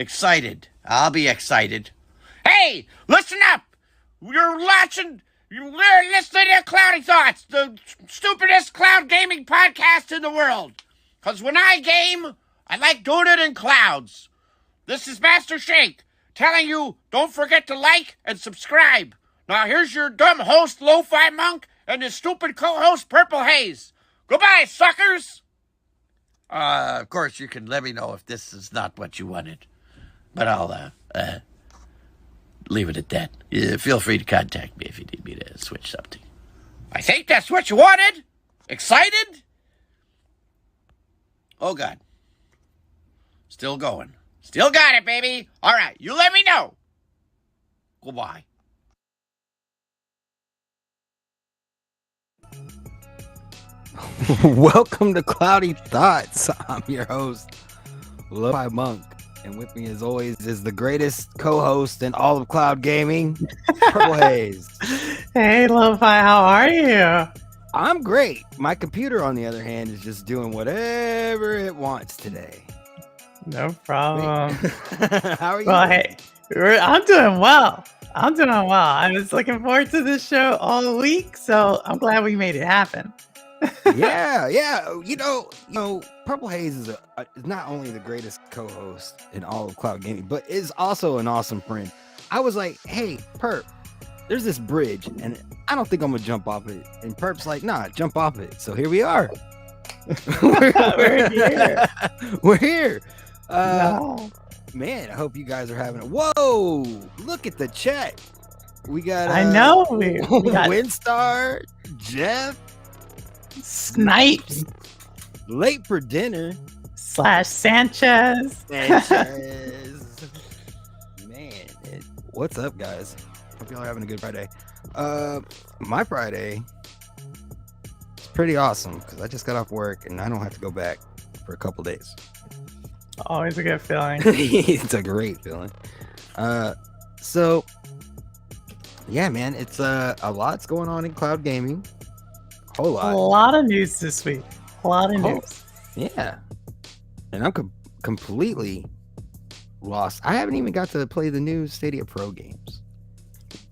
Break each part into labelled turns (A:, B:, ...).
A: excited. I'll be excited. Hey, listen up! You're listening to Cloudy Thougts, the stupidest cloud gaming podcast in the world. Because when I game, I like doing it in clouds. This is Master Shake telling you don't forget to like and subscribe. Now here's your dumb host, LoFi Monk, and his stupid co-host, PurpleHaze. Goodbye, suckers! Of course, you can let me know if this is not what you wanted. But I'll, leave it at that. Feel free to contact me if you need me to switch something. I think that's what you wanted? Excited? Oh, God. Still going. Still got it, baby. All right, you let me know. Goodbye.
B: Welcome to Cloudy Thougts. I'm your host, LoFi Monk. And with me, as always, is the greatest co-host in all of cloud gaming, PurpleHaze.
C: Hey, LoFi, how are you?
B: I'm great. My computer, on the other hand, is just doing whatever it wants today.
C: No problem.
B: How are you?
C: Well, hey, I'm doing well. I was looking forward to this show all week, so I'm glad we made it happen.
B: yeah. You know, PurpleHaze is not only the greatest co-host in all of cloud gaming, but is also an awesome friend. I was like, hey, Perp, there's this bridge, and I don't think I'm gonna jump off it. And Perp's like, nah, jump off it. So here we are.
C: We're here.
B: We're here.
C: No.
B: Man, I hope you guys are having it. Whoa, look at the chat. We got
C: I know we got
B: Windstar, Jeff,
C: Snipes
B: late for dinner
C: / Sanchez.
B: Man, what's up, guys? Hope y'all are having a good Friday. My Friday is pretty awesome because I just got off work and I don't have to go back for a couple days.
C: Always a good feeling.
B: It's a great feeling. So yeah, man, it's a lot's going on in cloud gaming. A
C: lot of news this week. A lot of news.
B: Yeah. And I'm completely lost. I haven't even got to play the new Stadia Pro games.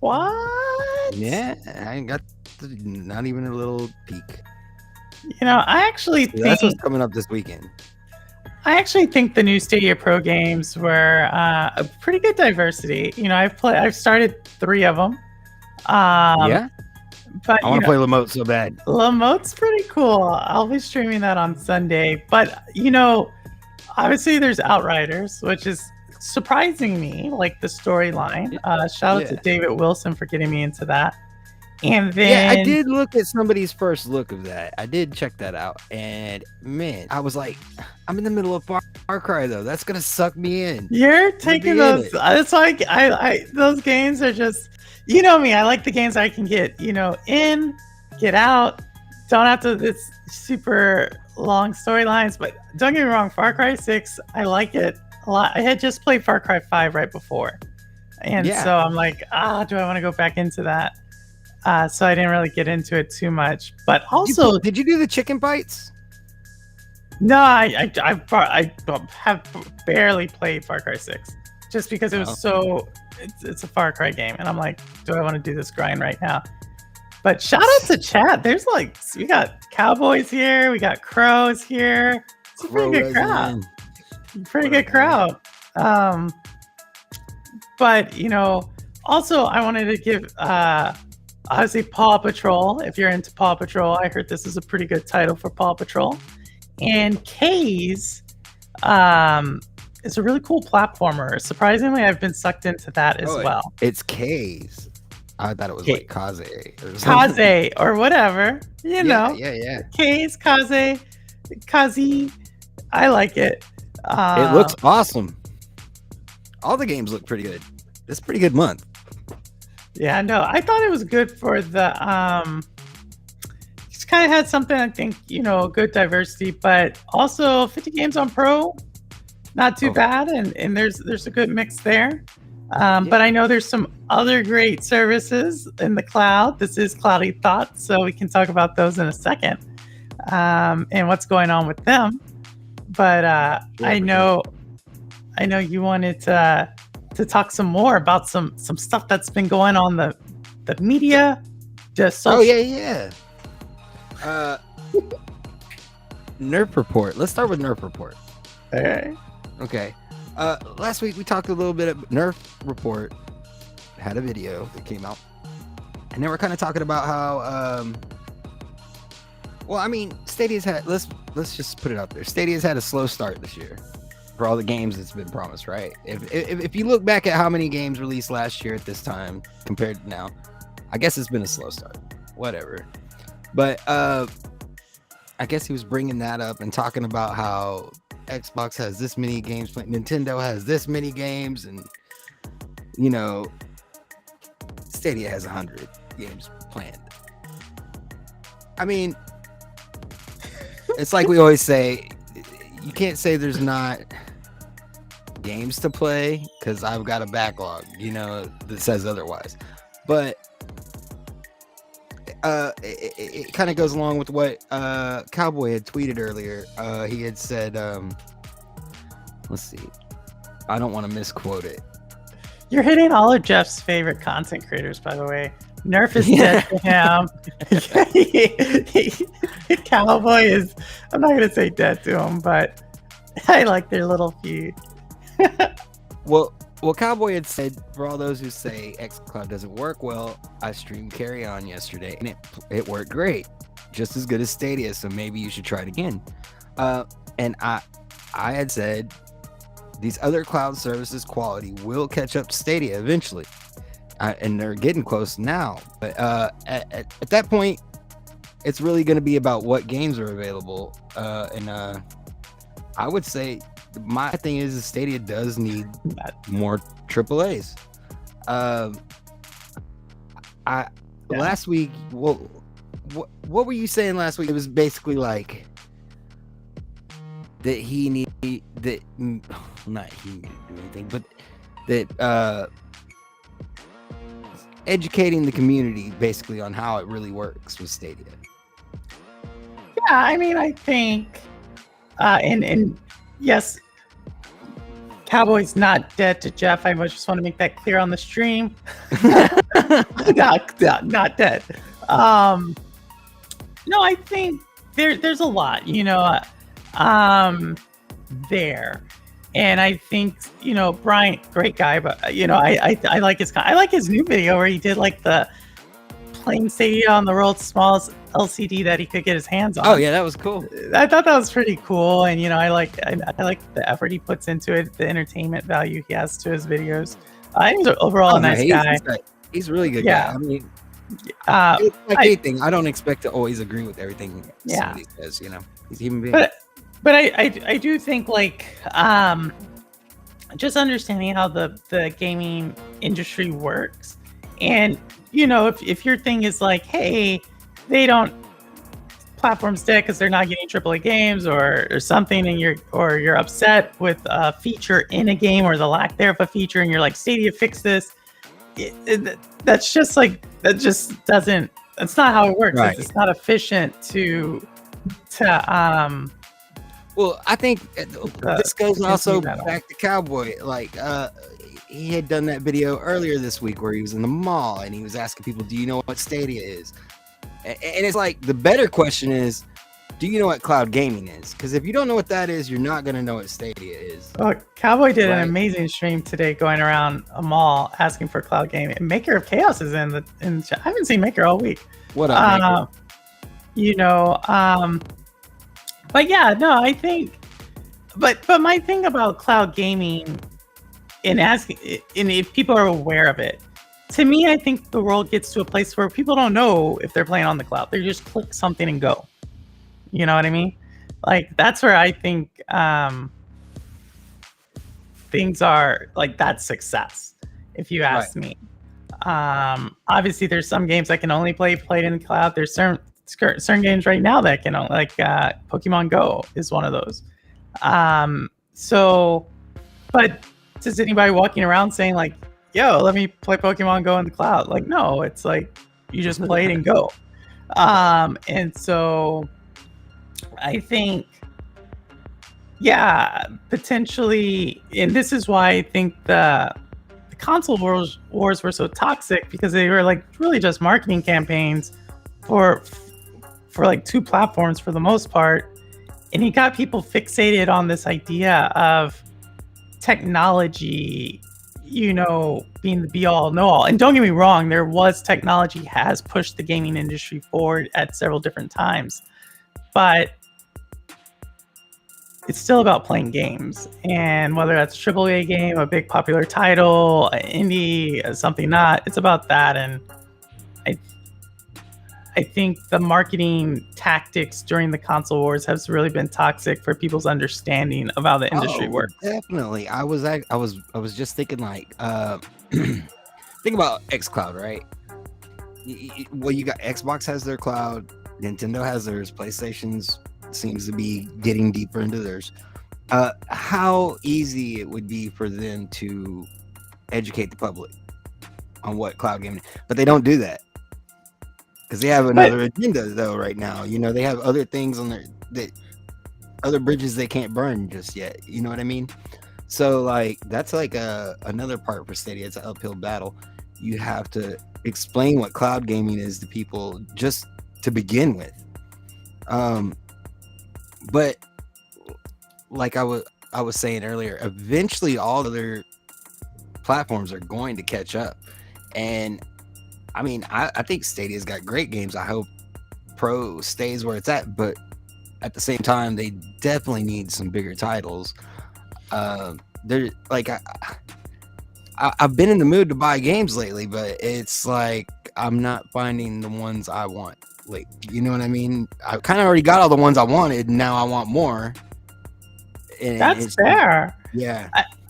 C: What?
B: Yeah, I ain't got not even a little peek.
C: You know, I actually think
B: that's what's coming up this weekend.
C: I actually think the new Stadia Pro games were a pretty good diversity. You know, I've started 3 of them.
B: Yeah.
C: But
B: I want to play Lamote so bad.
C: Lamote's pretty cool. I'll be streaming that on Sunday. But, you know, obviously there's Outriders, which is surprising me, like the storyline. Shout out to David Wilson for getting me into that. And then
B: I did look at somebody's first look of that. I did check that out. And, man, I was like, I'm in the middle of Far Cry, though. That's going to suck me in.
C: You're taking those. It's like, I those games are just... You know me, I like the games I can get, in, get out, don't have to, it's super long storylines, but don't get me wrong, Far Cry 6, I like it a lot. I had just played Far Cry 5 right before. And so I'm like, do I want to go back into that? So I didn't really get into it too much. But also...
B: Did you do the chicken bites?
C: No, I have barely played Far Cry 6. Just because it was it's a Far Cry game, and I'm like, do I want to do this grind right now? But shout out to chat. There's we got cowboys here, we got crows here. It's a pretty good crowd. But also I wanted to give obviously Paw Patrol. If you're into Paw Patrol, I heard this is a pretty good title for Paw Patrol. And K's it's a really cool platformer. Surprisingly, I've been sucked into that as well.
B: It's K's. I thought it was like Kaze or something.
C: Kaze or whatever. You know.
B: Yeah.
C: K's, Kaze. I like it.
B: It looks awesome. All the games look pretty good. It's a pretty good month.
C: Yeah, no, I thought it was good for the just kind of had something, I think, good diversity, but also 50 games on Pro. Not too bad, and there's a good mix there. But I know there's some other great services in the cloud. This is Cloudy Thougts, so we can talk about those in a second and what's going on with them. But I know I know you wanted to talk some more about some stuff that's been going on the media. Just
B: Oh yeah. Nerf report. Let's start with Nerf report. Okay. Last week we talked a little bit of Nerf report. Had a video that came out, and then we're kind of talking about how well, I mean, Stadia's had, let's just put it out there. Stadia's had a slow start this year for all the games that's been promised, right? If you look back at how many games released last year at this time compared to now, I guess it's been a slow start. Whatever. But I guess he was bringing that up and talking about how Xbox has this many games, Nintendo has this many games, and you know, Stadia has 100 games planned. I mean, it's like we always say, you can't say there's not games to play because I've got a backlog, you know, that says otherwise. But it kind of goes along with what Cowboy had tweeted earlier. He had said, let's see, I don't want to misquote it.
C: You're hitting all of Jeff's favorite content creators, by the way. Nerf is dead to him. Cowboy is, I'm not going to say dead to him, but I like their little feud.
B: Well, Cowboy had said, for all those who say xCloud doesn't work well, I streamed Carry On yesterday, and it worked great. Just as good as Stadia, so maybe you should try it again. And I had said, these other cloud services quality will catch up to Stadia eventually. And they're getting close now. But at that point, it's really going to be about what games are available. And I would say my thing is Stadia does need more AAAs. Last week, what were you saying last week? It was basically like that he need that not he need to do anything, but that educating the community basically on how it really works with Stadia.
C: Yeah, I mean, I think, and yes, Cowboy's not dead to Jeff. I just want to make that clear on the stream. not dead. No, I think there's a lot, you know, there. And I think, you know, Brian, great guy, but you know, I like his new video where he did like the playing Stadia on the world's smallest LCD that he could get his hands on.
B: Oh yeah, that was cool.
C: I thought that was pretty cool, and you know, I like the effort he puts into it, the entertainment value he has to his videos. I think he's overall a nice guy.
B: He's a really good
C: Yeah.
B: guy. I mean, it's like anything, I don't expect to always agree with everything somebody says. You know, he's a human being.
C: But I do think like just understanding how the gaming industry works, and you know, if your thing is like, hey, they don't platforms dead because they're not getting AAA games or something, and you're upset with a feature in a game or the lack thereof a feature, and you're like, Stadia, fix this. That's just like, that just doesn't. That's not how it works.
B: Right.
C: It's not efficient to
B: Well, I think this goes also back to Cowboy. Like, he had done that video earlier this week where he was in the mall and he was asking people, do you know what Stadia is? And it's like, the better question is, do you know what cloud gaming is? Because if you don't know what that is, you're not going to know what Stadia is.
C: Oh, Cowboy did an amazing stream today going around a mall asking for cloud gaming. And Maker of Chaos is in the chat. I haven't seen Maker all week.
B: What up, Maker?
C: You know, but yeah, no, I think, but my thing about cloud gaming and if people are aware of it, to me, I think the world gets to a place where people don't know if they're playing on the cloud. They just click something and go. You know what I mean? Like, that's where I think things are like, that's success, if you ask me. Obviously, there's some games that can only played in the cloud. There's certain games right now that can, like Pokemon Go is one of those. So, but is anybody walking around saying like, yo, let me play Pokemon Go in the cloud? Like, no, it's like you just play it and go. And so I think Yeah, potentially, and this is why I think the console wars were so toxic, because they were like really just marketing campaigns for like two platforms for the most part, and you got people fixated on this idea of technology, being the be all know all. And don't get me wrong, technology has pushed the gaming industry forward at several different times, but it's still about playing games. And whether that's a AAA game, a big popular title, indie, something not, it's about that. And I think the marketing tactics during the console wars has really been toxic for people's understanding of how the industry works.
B: Definitely. I was just thinking like, think about xCloud, right? Well, you got Xbox has their cloud, Nintendo has theirs, PlayStation's seems to be getting deeper into theirs. How easy it would be for them to educate the public on what cloud gaming, but they don't do that because they have another agenda though right now. They have other things on other bridges they can't burn just yet. You know what I mean? So like that's like another part for Stadia. It's an uphill battle. You have to explain what cloud gaming is to people just to begin with. But like I was saying earlier, eventually all other platforms are going to catch up. And I mean, I think Stadia's got great games. I hope Pro stays where it's at, but at the same time, they definitely need some bigger titles. They're like, I've been in the mood to buy games lately, but it's like I'm not finding the ones I want. Like, you know what I mean? I kind of already got all the ones I wanted. Now I want more. And
C: that's fair.
B: Yeah.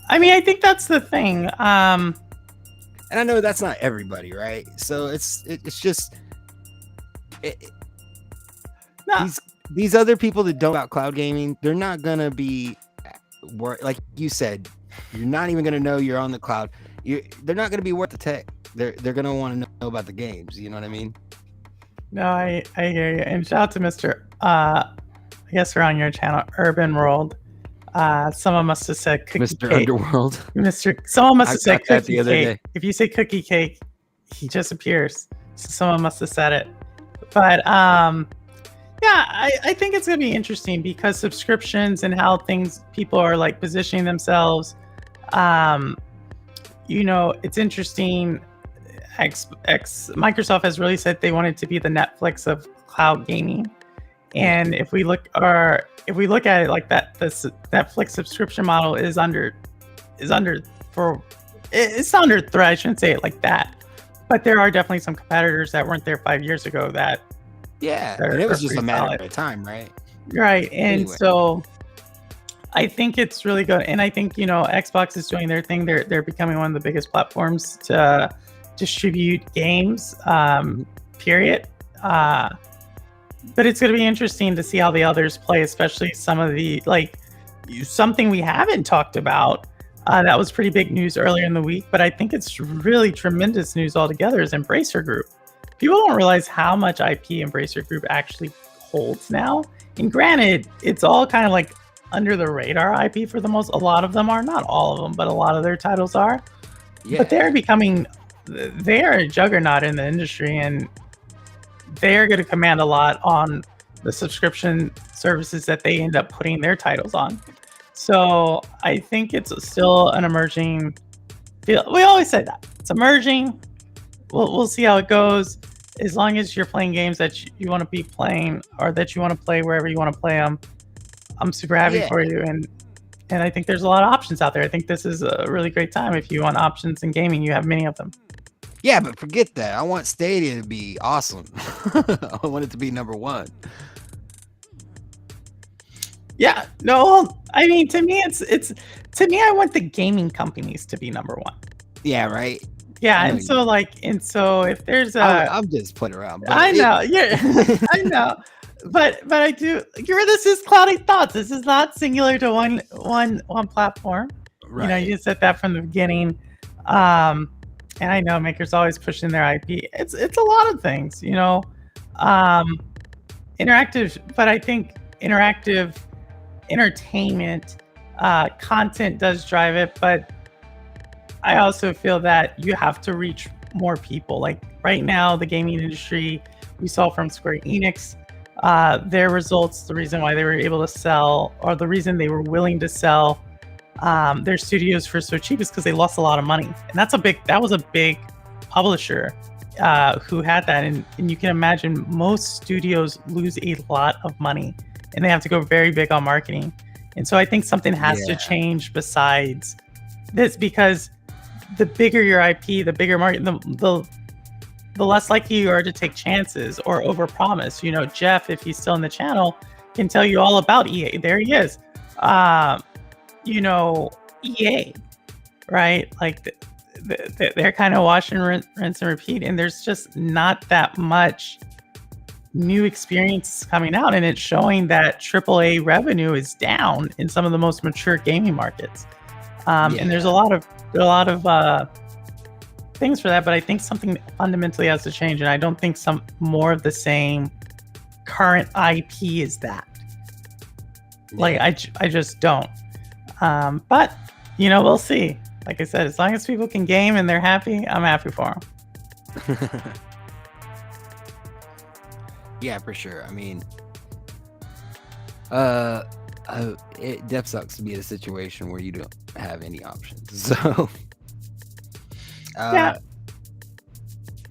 C: I mean, I think that's the thing.
B: And I know that's not everybody, right? So it's just these other people that don't about cloud gaming, they're not gonna be like you said. You're not even gonna know you're on the cloud. They're not gonna be worth the tech. They're gonna want to know about the games. You know what I mean?
C: No, I hear you. And shout out to Mr. I guess we're on your channel, Urban World. Someone must have said cookie
B: Mr.
C: cake.
B: Underworld.
C: Someone must have said cookie
B: the other
C: cake.
B: day.
C: If you say cookie cake, he just appears. So someone must have said it. But yeah, I think it's gonna be interesting because subscriptions and how people are like positioning themselves. It's interesting. Microsoft has really said they wanted to be the Netflix of cloud gaming, and if we look at it like that, this Netflix subscription model it's under threat. I shouldn't say it like that, but there are definitely some competitors that weren't there 5 years ago that
B: and it was just a matter of time, right?
C: Right. And so I think it's really good, and I think Xbox is doing their thing. They're becoming one of the biggest platforms to distribute games, period. But it's going to be interesting to see how the others play, especially some of the something we haven't talked about that was pretty big news earlier in the week, but I think it's really tremendous news altogether is Embracer Group. People don't realize how much IP Embracer Group actually holds now. And granted, it's all kind of like under the radar IP for the most. A lot of them are, not all of them, but a lot of their titles are. Yeah. But they're a juggernaut in the industry, and they're going to command a lot on the subscription services that they end up putting their titles on. So I think it's still an emerging field. We always say that it's emerging. We'll see how it goes. As long as you're playing games that you want to be playing, or that you want to play wherever you want to play them, I'm super happy for you. And I think there's a lot of options out there. I think this is a really great time. If you want options in gaming, you have many of them.
B: Yeah, but forget that. I want Stadia to be awesome. I want it to be number one.
C: Yeah, no, I mean, to me, I want the gaming companies to be number one.
B: Yeah, right.
C: Yeah, and so if there's
B: I'm just putting around.
C: I know, yeah, I know, but I do. This is Cloudy Thoughtz. This is not singular to one platform.
B: Right.
C: You said that from the beginning. And I know makers always pushing their IP. It's a lot of things, interactive, but I think interactive entertainment, content does drive it, but I also feel that you have to reach more people. Like right now, the gaming industry, we saw from Square Enix, their results, the reason why they were able to sell, or the reason they were willing to sell their studios for so cheap is because they lost a lot of money. And that was a big publisher who had that. And you can imagine most studios lose a lot of money and they have to go very big on marketing. And so I think something has to change besides this, because the bigger your IP, the bigger market, the less likely you are to take chances or overpromise. You know, Jeff, if he's still in the channel, can tell you all about EA. There he is. You know, EA, right? Like they're kind of wash and rinse and repeat, and there's just not that much new experience coming out, and it's showing that AAA revenue is down in some of the most mature gaming markets. And there's a lot of things for that, but I think something fundamentally has to change, and I don't think some more of the same current IP is that. Like I just don't. But you know, we'll see. Like I said, as long as people can game and they're happy, I'm happy for them.
B: Yeah, for sure. I mean, it def sucks to be in a situation where you don't have any options. So,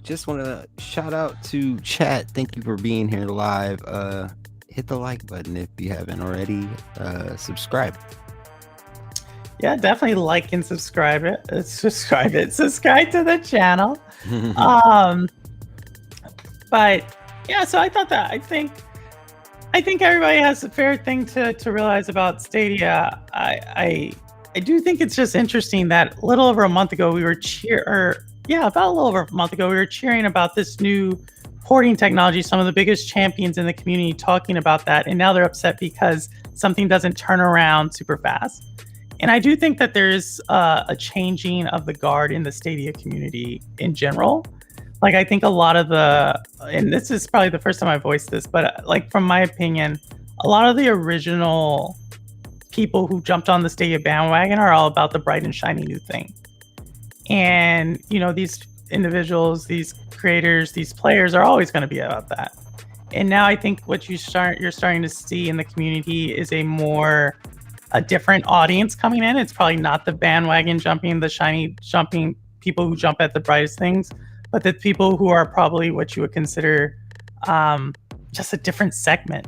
B: just want to shout out to chat. Thank you for being here live. Hit the like button if you haven't already. Subscribe.
C: Yeah, definitely like and subscribe it. Subscribe to the channel. But yeah, so I thought that I think everybody has a fair thing to realize about Stadia. I do think it's just interesting that a little over a month ago we were cheering about this new porting technology. Some of the biggest champions in the community talking about that, and now they're upset because something doesn't turn around super fast. And I do think that there's a changing of the guard in the Stadia community in general. Like, I think a lot of and this is probably the first time I voiced this, but like, from my opinion, a lot of the original people who jumped on the Stadia bandwagon are all about the bright and shiny new thing. And, you know, these individuals, these creators, these players are always going to be about that. And now I think what you're starting to see in the community is a different audience coming in. It's probably not the bandwagon jumping, the shiny jumping people who jump at the brightest things, but the people who are probably what you would consider just a different segment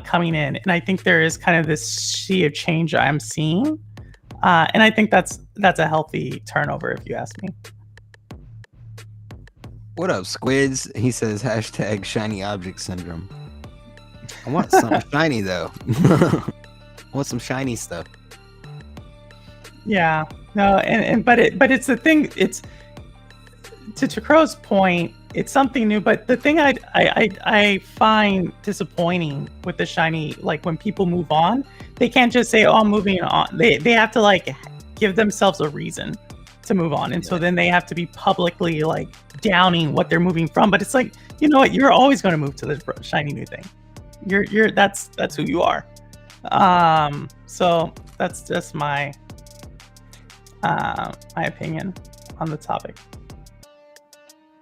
C: coming in. And I think there is kind of this sea of change I'm seeing. And I think that's a healthy turnover, if you ask me.
B: What up, Squids? He says hashtag shiny object syndrome. I want something shiny though. I want some shiny stuff.
C: Yeah, no, but it's the thing. It's to Crow's point. It's something new, but the thing I find disappointing with the shiny, like when people move on, they can't just say, "Oh, I'm moving on." They have to like give themselves a reason to move on, and so then they have to be publicly like downing what they're moving from. But it's like, you know what? You're always going to move to this shiny new thing. That's who you are. So that's just my opinion on the topic.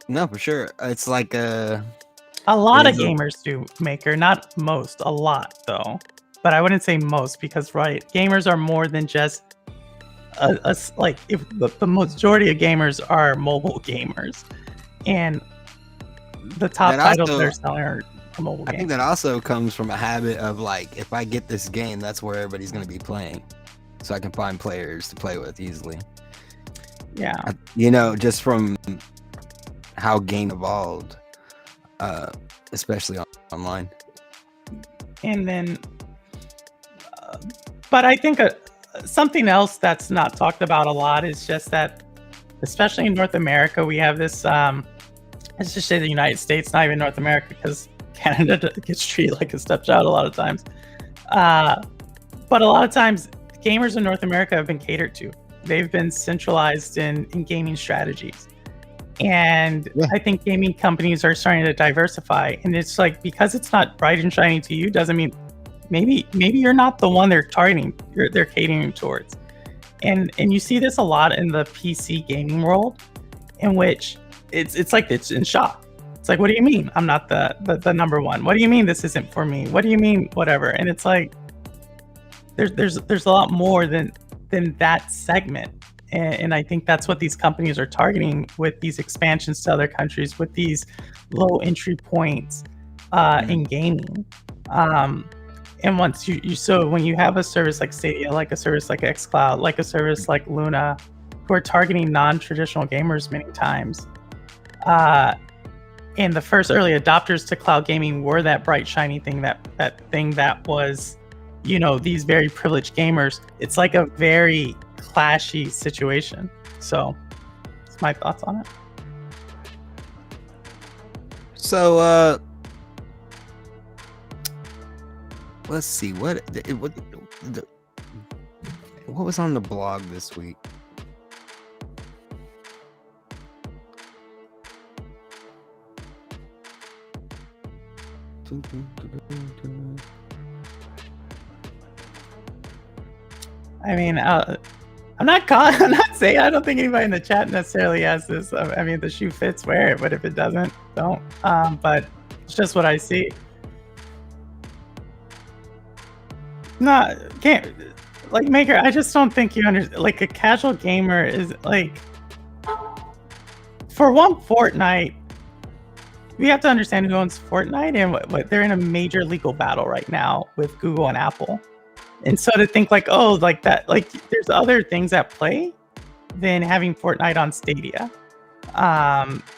B: No, for sure. It's like
C: a lot of gamers do, Maker, not most, a lot though. But I wouldn't say most, because gamers are more than just like, if the majority of gamers are mobile gamers, and the top titles they're selling are mobile games.
B: I think that also comes from a habit of like, if I get this game, that's where everybody's going to be playing, so I can find players to play with easily.
C: Yeah,
B: you know, just from how game evolved, especially online.
C: And then, but I think something else that's not talked about a lot is just that, especially in North America, we have this. Let's just say the United States, not even North America, because Canada gets treated like a stepchild a lot of times. But a lot of times, gamers in North America have been catered to. They've been centralized in gaming strategies. And I think gaming companies are starting to diversify. And it's like, because it's not bright and shiny to you, doesn't mean maybe you're not the one they're targeting. They're catering towards, and you see this a lot in the PC gaming world, in which it's like it's in shock. It's like, what do you mean I'm not the number one? What do you mean this isn't for me? What do you mean whatever? And it's like there's a lot more than that segment. And I think that's what these companies are targeting with these expansions to other countries, with these low entry points in gaming. And once so when you have a service like Stadia, like a service like xCloud, like a service like Luna, who are targeting non-traditional gamers many times, and the first early adopters to cloud gaming were that bright, shiny thing, that thing that was, these very privileged gamers. It's like a very clashy situation. So that's my thoughts on it.
B: So let's see what was on the blog this week.
C: I mean, I'm not saying, I don't think anybody in the chat necessarily has this. I mean, the shoe fits, wear it, but if it doesn't, don't. But it's just what I see. Maker, I just don't think you understand. Like, a casual gamer is like, for one, Fortnite. We have to understand who owns Fortnite, and what they're in a major legal battle right now with Google and Apple. And so to think like, oh, like that, like there's other things at play than having Fortnite on Stadia,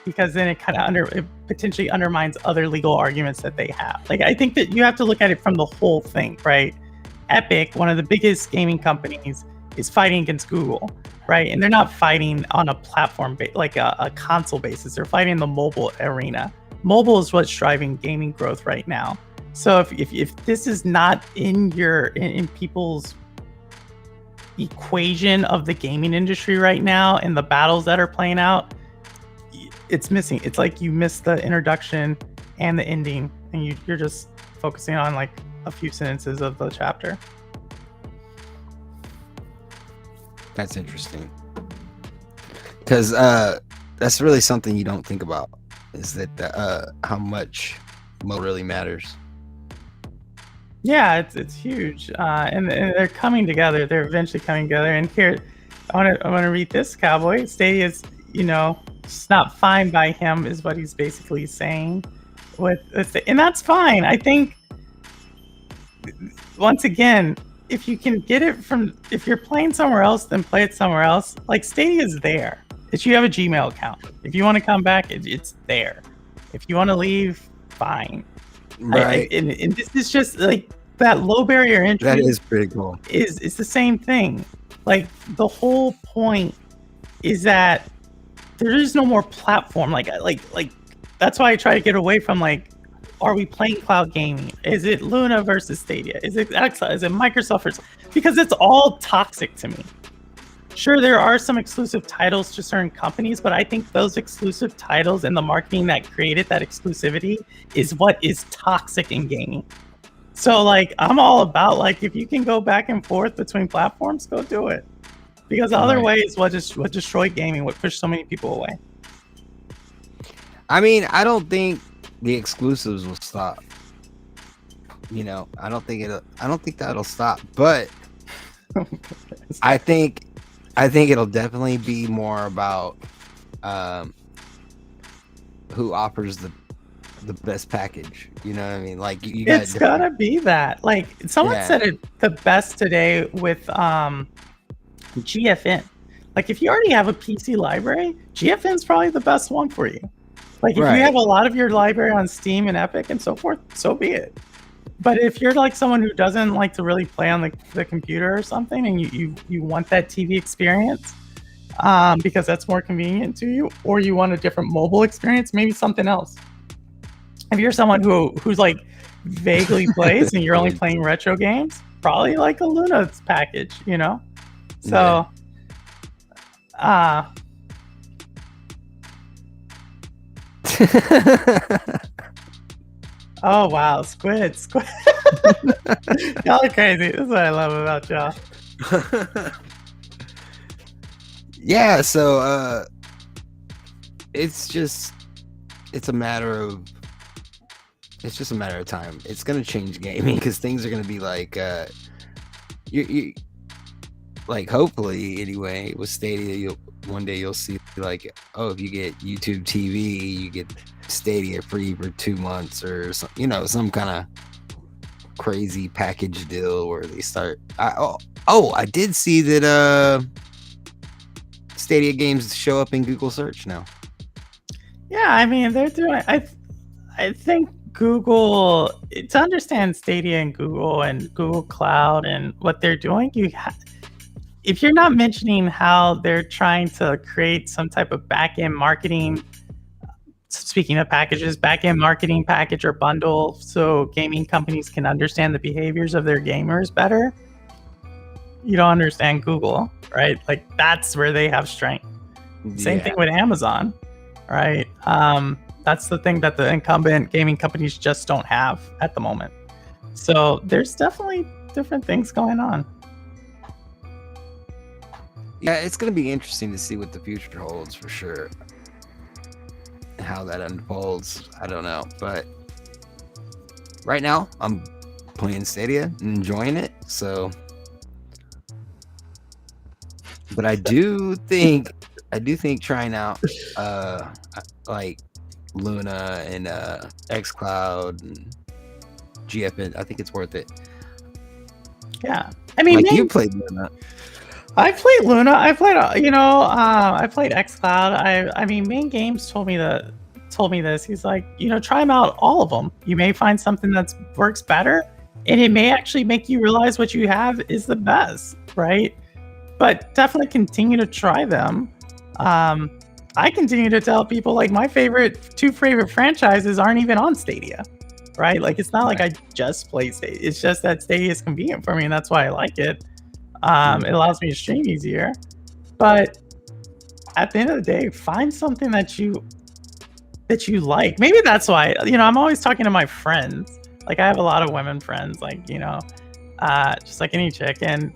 C: because then it kind of it potentially undermines other legal arguments that they have. Like, I think that you have to look at it from the whole thing, right? Epic, one of the biggest gaming companies, is fighting against Google, right? And they're not fighting on a platform like a console basis. They're fighting in the mobile arena. Mobile is what's driving gaming growth right now. So if this is not in people's equation of the gaming industry right now and the battles that are playing out, it's missing. It's like you missed the introduction and the ending, and you're just focusing on like a few sentences of the chapter.
B: That's interesting, because that's really something you don't think about, is that how much mobile really matters.
C: Yeah, it's huge, and they're coming together. They're eventually coming together. And here, I want to read this, Cowboy. Stadia is, it's not fine by him, is what he's basically saying. And that's fine. I think, once again, if you can get it if you're playing somewhere else, then play it somewhere else. Like, Stadia is there. If you have a Gmail account, if you want to come back, it's there. If you want to leave, fine.
B: Right.
C: And this is just like that low barrier entry.
B: That is pretty cool.
C: It's the same thing. Like, the whole point is that there is no more platform. Like that's why I try to get away from, like, are we playing cloud gaming? Is it Luna versus Stadia? Is it Alexa? Is it Microsoft? Because it's all toxic to me. Sure, there are some exclusive titles to certain companies, but I think those exclusive titles and the marketing that created that exclusivity is what is toxic in gaming. So, like, I'm all about, like, if you can go back and forth between platforms, go do it. Because the other way is what destroyed gaming, what pushed so many people away.
B: I mean, I don't think the exclusives will stop. I don't think that'll stop. But I think it'll definitely be more about who offers the best package. You know what I mean? Like,
C: it's gotta be that. Like, someone said it the best today with GFN. Like, if you already have a PC library, GFN's probably the best one for you. Like, if you have a lot of your library on Steam and Epic and so forth, so be it. But if you're like someone who doesn't like to really play on the computer or something, and you want that TV experience, because that's more convenient to you, or you want a different mobile experience, maybe something else. If you're someone who's like vaguely plays and you're only playing retro games, probably like a Luna package, So, oh wow, squid. Y'all are crazy. That's what I love about y'all.
B: Yeah, so it's a matter of time. It's gonna change gaming because things are gonna be like you like, hopefully anyway, with Stadia, one day you'll see like, oh, if you get YouTube TV, you get Stadia free for 2 months or some kind of crazy package deal where they start. I did see that Stadia games show up in Google search now.
C: Yeah, I mean, they're doing. I think Google, to understand Stadia and Google Cloud and what they're doing, if you're not mentioning how they're trying to create some type of back-end marketing, speaking of packages, back-end marketing package or bundle, so gaming companies can understand the behaviors of their gamers better, you don't understand Google, right? Like, that's where they have strength. Same thing with Amazon, right? That's the thing that the incumbent gaming companies just don't have at the moment. So there's definitely different things going on.
B: Yeah, it's going to be interesting to see what the future holds for sure. And how that unfolds, I don't know. But right now, I'm playing Stadia and enjoying it. So, but I do think trying out like Luna and xCloud and GFN, I think it's worth it.
C: Yeah, I mean,
B: like, you played Luna.
C: I played Luna. I played, I played xCloud. I mean, Main Games told me this. He's like, try them out, all of them. You may find something that works better, and it may actually make you realize what you have is the best, right? But definitely continue to try them. I continue to tell people, like, my two favorite franchises aren't even on Stadia, right? Like, it's not like I just play Stadia. It's just that Stadia is convenient for me, and that's why I like it. It allows me to stream easier. But at the end of the day, find something that you like. Maybe that's why, I'm always talking to my friends. Like, I have a lot of women friends, like, just like any chick, and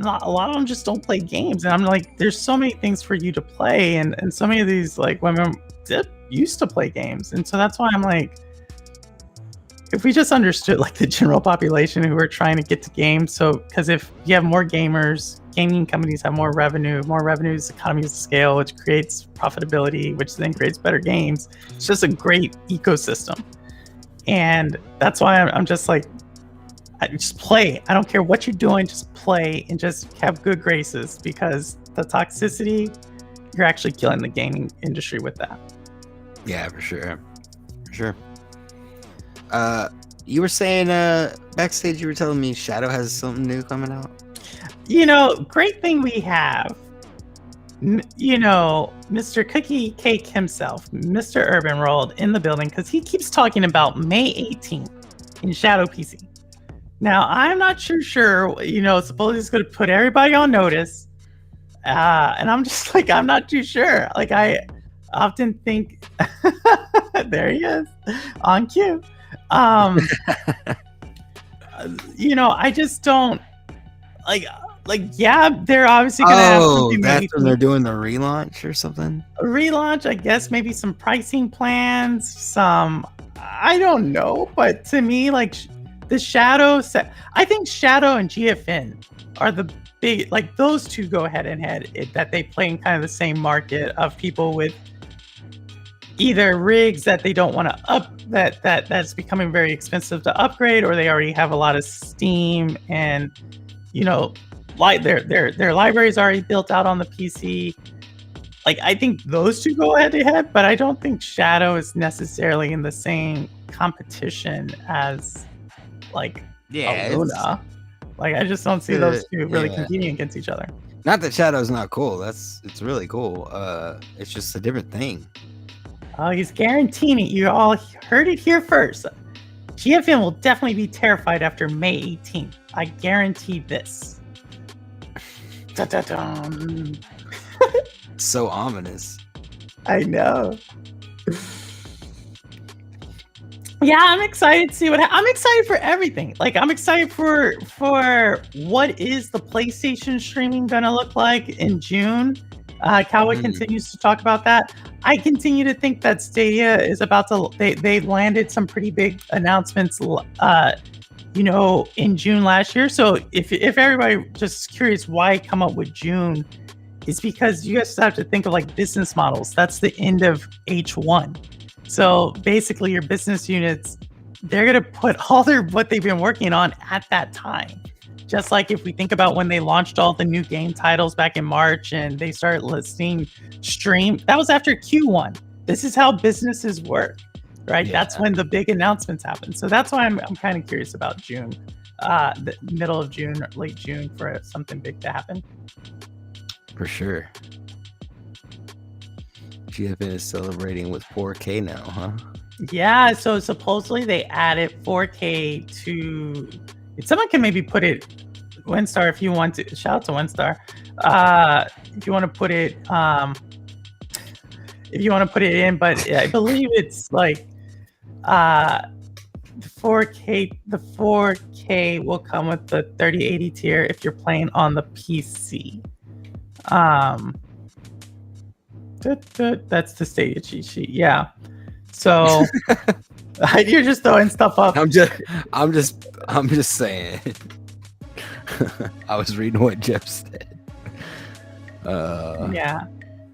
C: a lot of them just don't play games. And I'm like, there's so many things for you to play, and so many of these, like, women used to play games. And so that's why I'm like, if we just understood, like, the general population who are trying to get to games, because if you have more gamers, gaming companies have more revenues, economies of scale, which creates profitability, which then creates better games. It's just a great ecosystem. And that's why I'm just like, just play. I don't care what you're doing, just play and just have good graces, because the toxicity, you're actually killing the gaming industry with that. Yeah,
B: for sure. You were saying backstage, you were telling me Shadow has something new coming out.
C: Great thing we have. Mr. Cookie Cake himself, Mr. Urban World, in the building, because he keeps talking about May 18th in Shadow PC. Now, I'm not sure, supposedly it's going to put everybody on notice. And I'm just like, I'm not too sure. Like, I often think, there he is, on cue. I just don't yeah, they're obviously gonna have something.
B: That's when they're doing the relaunch or something.
C: A relaunch, I guess, maybe some pricing plans, I don't know, but to me, like, the Shadow set, I think Shadow and GFN are the big, like, those two go head and head, that they play in kind of the same market of people with either rigs that they don't want to that's becoming very expensive to upgrade, or they already have a lot of Steam, and like their library is already built out on the PC. Like, I think those two go head to head, but I don't think Shadow is necessarily in the same competition as, like, Luna. Like, I just don't see those two really competing against each other.
B: Not that Shadow's not cool. It's really cool. It's just a different thing.
C: Oh, he's guaranteeing it. You all heard it here first. GFN will definitely be terrified after May 18th. I guarantee this. Da-da-dum.
B: So ominous.
C: I know. Yeah, I'm excited to see I'm excited for everything. Like, I'm excited for what is the PlayStation streaming gonna look like in June. Cowboy continues to talk about that. I continue to think that Stadia is about to. They landed some pretty big announcements, in June last year. So if everybody just curious why come up with June, it's because you guys have to think of like business models. That's the end of H1. So basically your business units, they're going to put all what they've been working on at that time. Just like if we think about when they launched all the new game titles back in March and they started listing stream, that was after Q1. This is how businesses work, right? Yeah. That's when the big announcements happen. So that's why I'm kind of curious about June, the middle of June, or late June for something big to happen.
B: For sure. GFN is celebrating with 4K now, huh?
C: Yeah, so supposedly they added 4K to... Someone can maybe put it... Windstar, if you want to... Shout out to Windstar. If you want to put it... if you want to put it in, but I believe it's like... the 4K will come with the 3080 tier if you're playing on the PC. That's the Stadia cheat sheet. Yeah. So you're just throwing stuff up.
B: I'm just saying. I was reading what Jeff said.
C: Yeah.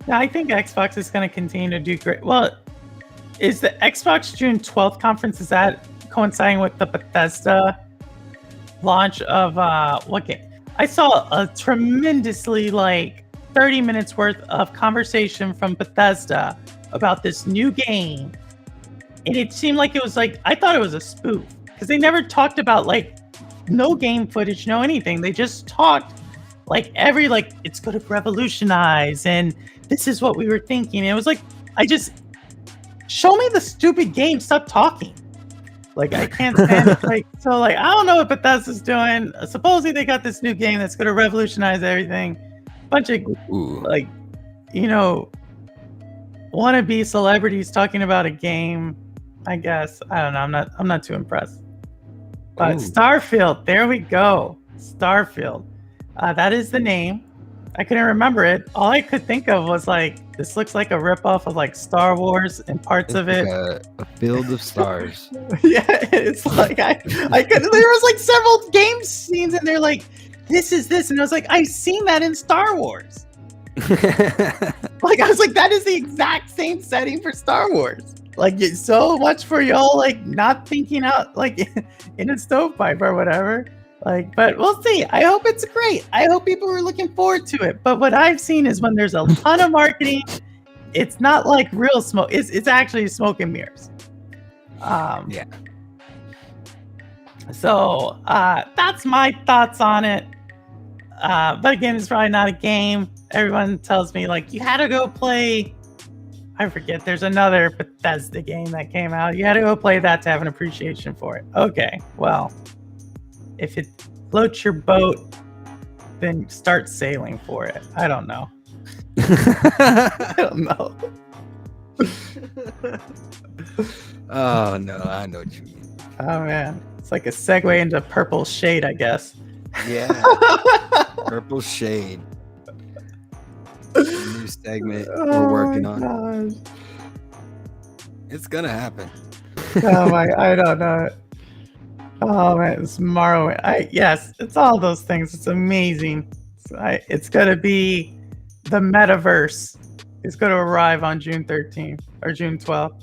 C: No, I think Xbox is going to continue to do great. Well, is the Xbox June 12th conference, is that coinciding with the Bethesda launch of what game? I saw a tremendously 30 minutes worth of conversation from Bethesda about this new game. And it seemed like it was I thought it was a spoof because they never talked about no game footage, no anything. They just talked it's going to revolutionize and this is what we were thinking. And it was show me the stupid game, stop talking. I can't stand it. I don't know what Bethesda's doing. Supposedly they got this new game that's going to revolutionize everything. Bunch of wannabe celebrities talking about a game. I guess I don't know. I'm not too impressed. But Starfield, there we go. Starfield, that is the name. I couldn't remember it. All I could think of was this looks like a ripoff of Star Wars and parts of it.
B: A field of stars.
C: Yeah, it's I could. There was several game scenes and they're this is this, and I was I've seen that in Star Wars. I was that is the exact same setting for Star Wars. So much for y'all not thinking out in a stovepipe or whatever. But we'll see. I hope it's great. I hope people are looking forward to it. But what I've seen is when there's a ton of marketing, it's not real smoke. It's actually smoke and mirrors.
B: Yeah.
C: So that's my thoughts on it. But again, it's probably not a game. Everyone tells me you had to go play. I forget. There's another Bethesda game that came out. You had to go play that to have an appreciation for it. Okay, well, if it floats your boat, then start sailing for it. I don't know. I don't know.
B: Oh no, I know what you mean.
C: Oh man, it's like a segue into Purple Shade, I guess.
B: Yeah. Purple Shade. New segment we're working on.
C: Gosh.
B: It's gonna happen.
C: Oh my, I don't know. Oh man, it's Morrowind. Yes, it's all those things. It's amazing. It's gonna be the metaverse. It's gonna arrive on June 13th or June 12th.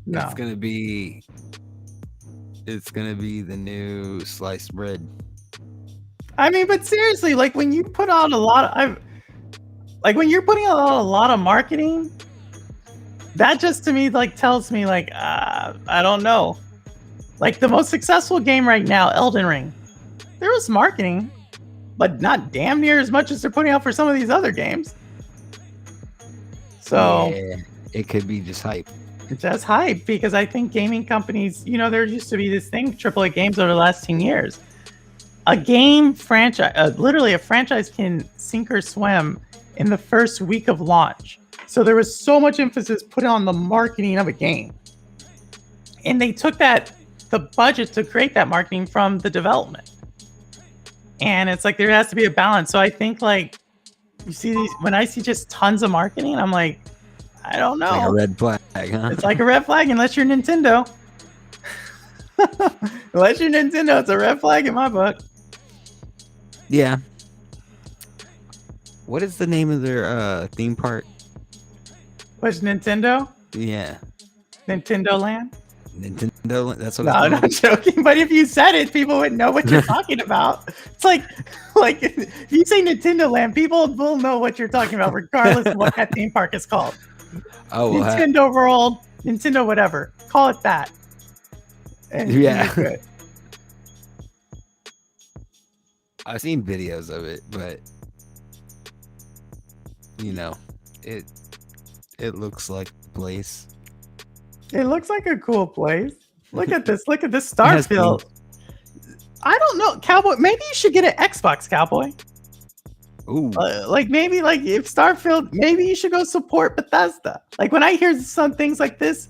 C: No,
B: it's gonna be the new sliced bread.
C: I mean, but seriously, when you put out a lot of, when you're putting out a lot of marketing, that just to me tells me I don't know. The most successful game right now, Elden Ring, there was marketing, but not damn near as much as they're putting out for some of these other games. So
B: yeah, it could be just hype.
C: Just hype, because I think gaming companies, there used to be this thing, AAA games over the last 10 years. A game franchise, literally a franchise can sink or swim in the first week of launch. So there was so much emphasis put on the marketing of a game. and they took the budget to create that marketing from the development. And it's like there has to be a balance. So I think like you see these, when I see just tons of marketing, I'm like, I don't know.
B: It's like a red flag, huh?
C: It's like a red flag unless you're Nintendo. Unless you're Nintendo, it's a red flag in my book.
B: Yeah. What is the name of their theme park?
C: What's Nintendo?
B: Yeah.
C: Nintendo Land?
B: Nintendo. That's what.
C: No, I'm not joking. But if you said it, people would know what you're talking about. It's like if you say Nintendo Land, people will know what you're talking about, regardless of what that theme park is called.
B: Oh,
C: Nintendo World, Nintendo whatever. Call it that. And
B: yeah. I've seen videos of it, but you know, it looks like the place.
C: It looks like a cool place. Look at this. Look at this Starfield. I don't know, Cowboy. Maybe you should get an Xbox, Cowboy.
B: Ooh.
C: Like maybe like if Starfield, maybe you should go support Bethesda. Like when I hear some things like this,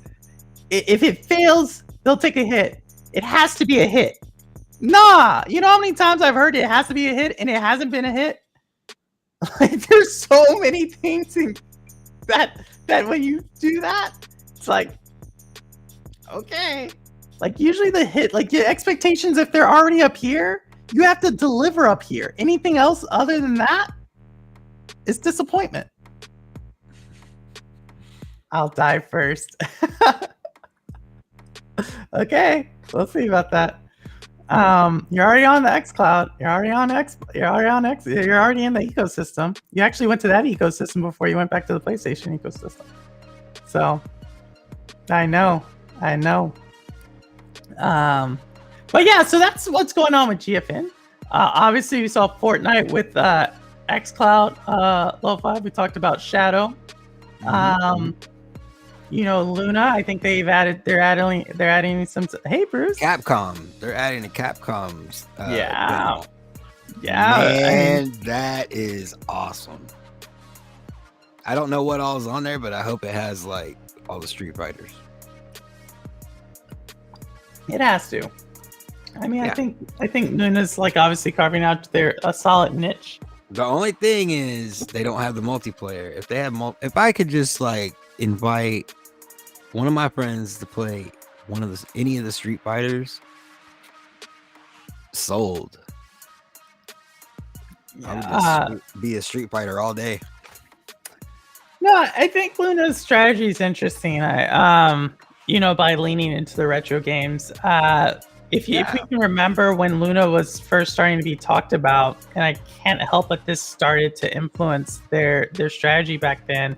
C: if it fails, they'll take a hit. It has to be a hit. Nah, you know how many times I've heard it has to be a hit and it hasn't been a hit? Like there's so many things in that when you do that, it's like, okay. Like usually the hit, like your expectations, if they're already up here, you have to deliver up here. Anything else other than that is disappointment. I'll die first. Okay, let's see about that. You're already on the xCloud. You're already in the ecosystem. You actually went to that ecosystem before you went back to the PlayStation ecosystem. So I know. But yeah, so that's what's going on with GFN. Obviously we saw Fortnite with xCloud, LoFi. We talked about Shadow. You know, Luna, I think they're adding some. Hey, Bruce.
B: Capcom. They're adding to Capcom's.
C: Yeah.
B: Man, that is awesome. I don't know what all is on there, but I hope it has like all the Street Fighters.
C: It has to. I mean,
B: Yeah.
C: I think Luna's like obviously carving out a solid niche.
B: The only thing is they don't have the multiplayer. If they have if I could just like invite one of my friends to play any of the Street Fighters, sold. I would just be a Street Fighter all day.
C: No, I think Luna's strategy is interesting. You know, by leaning into the retro games. If we can remember when Luna was first starting to be talked about, and I can't help but this started to influence their strategy back then,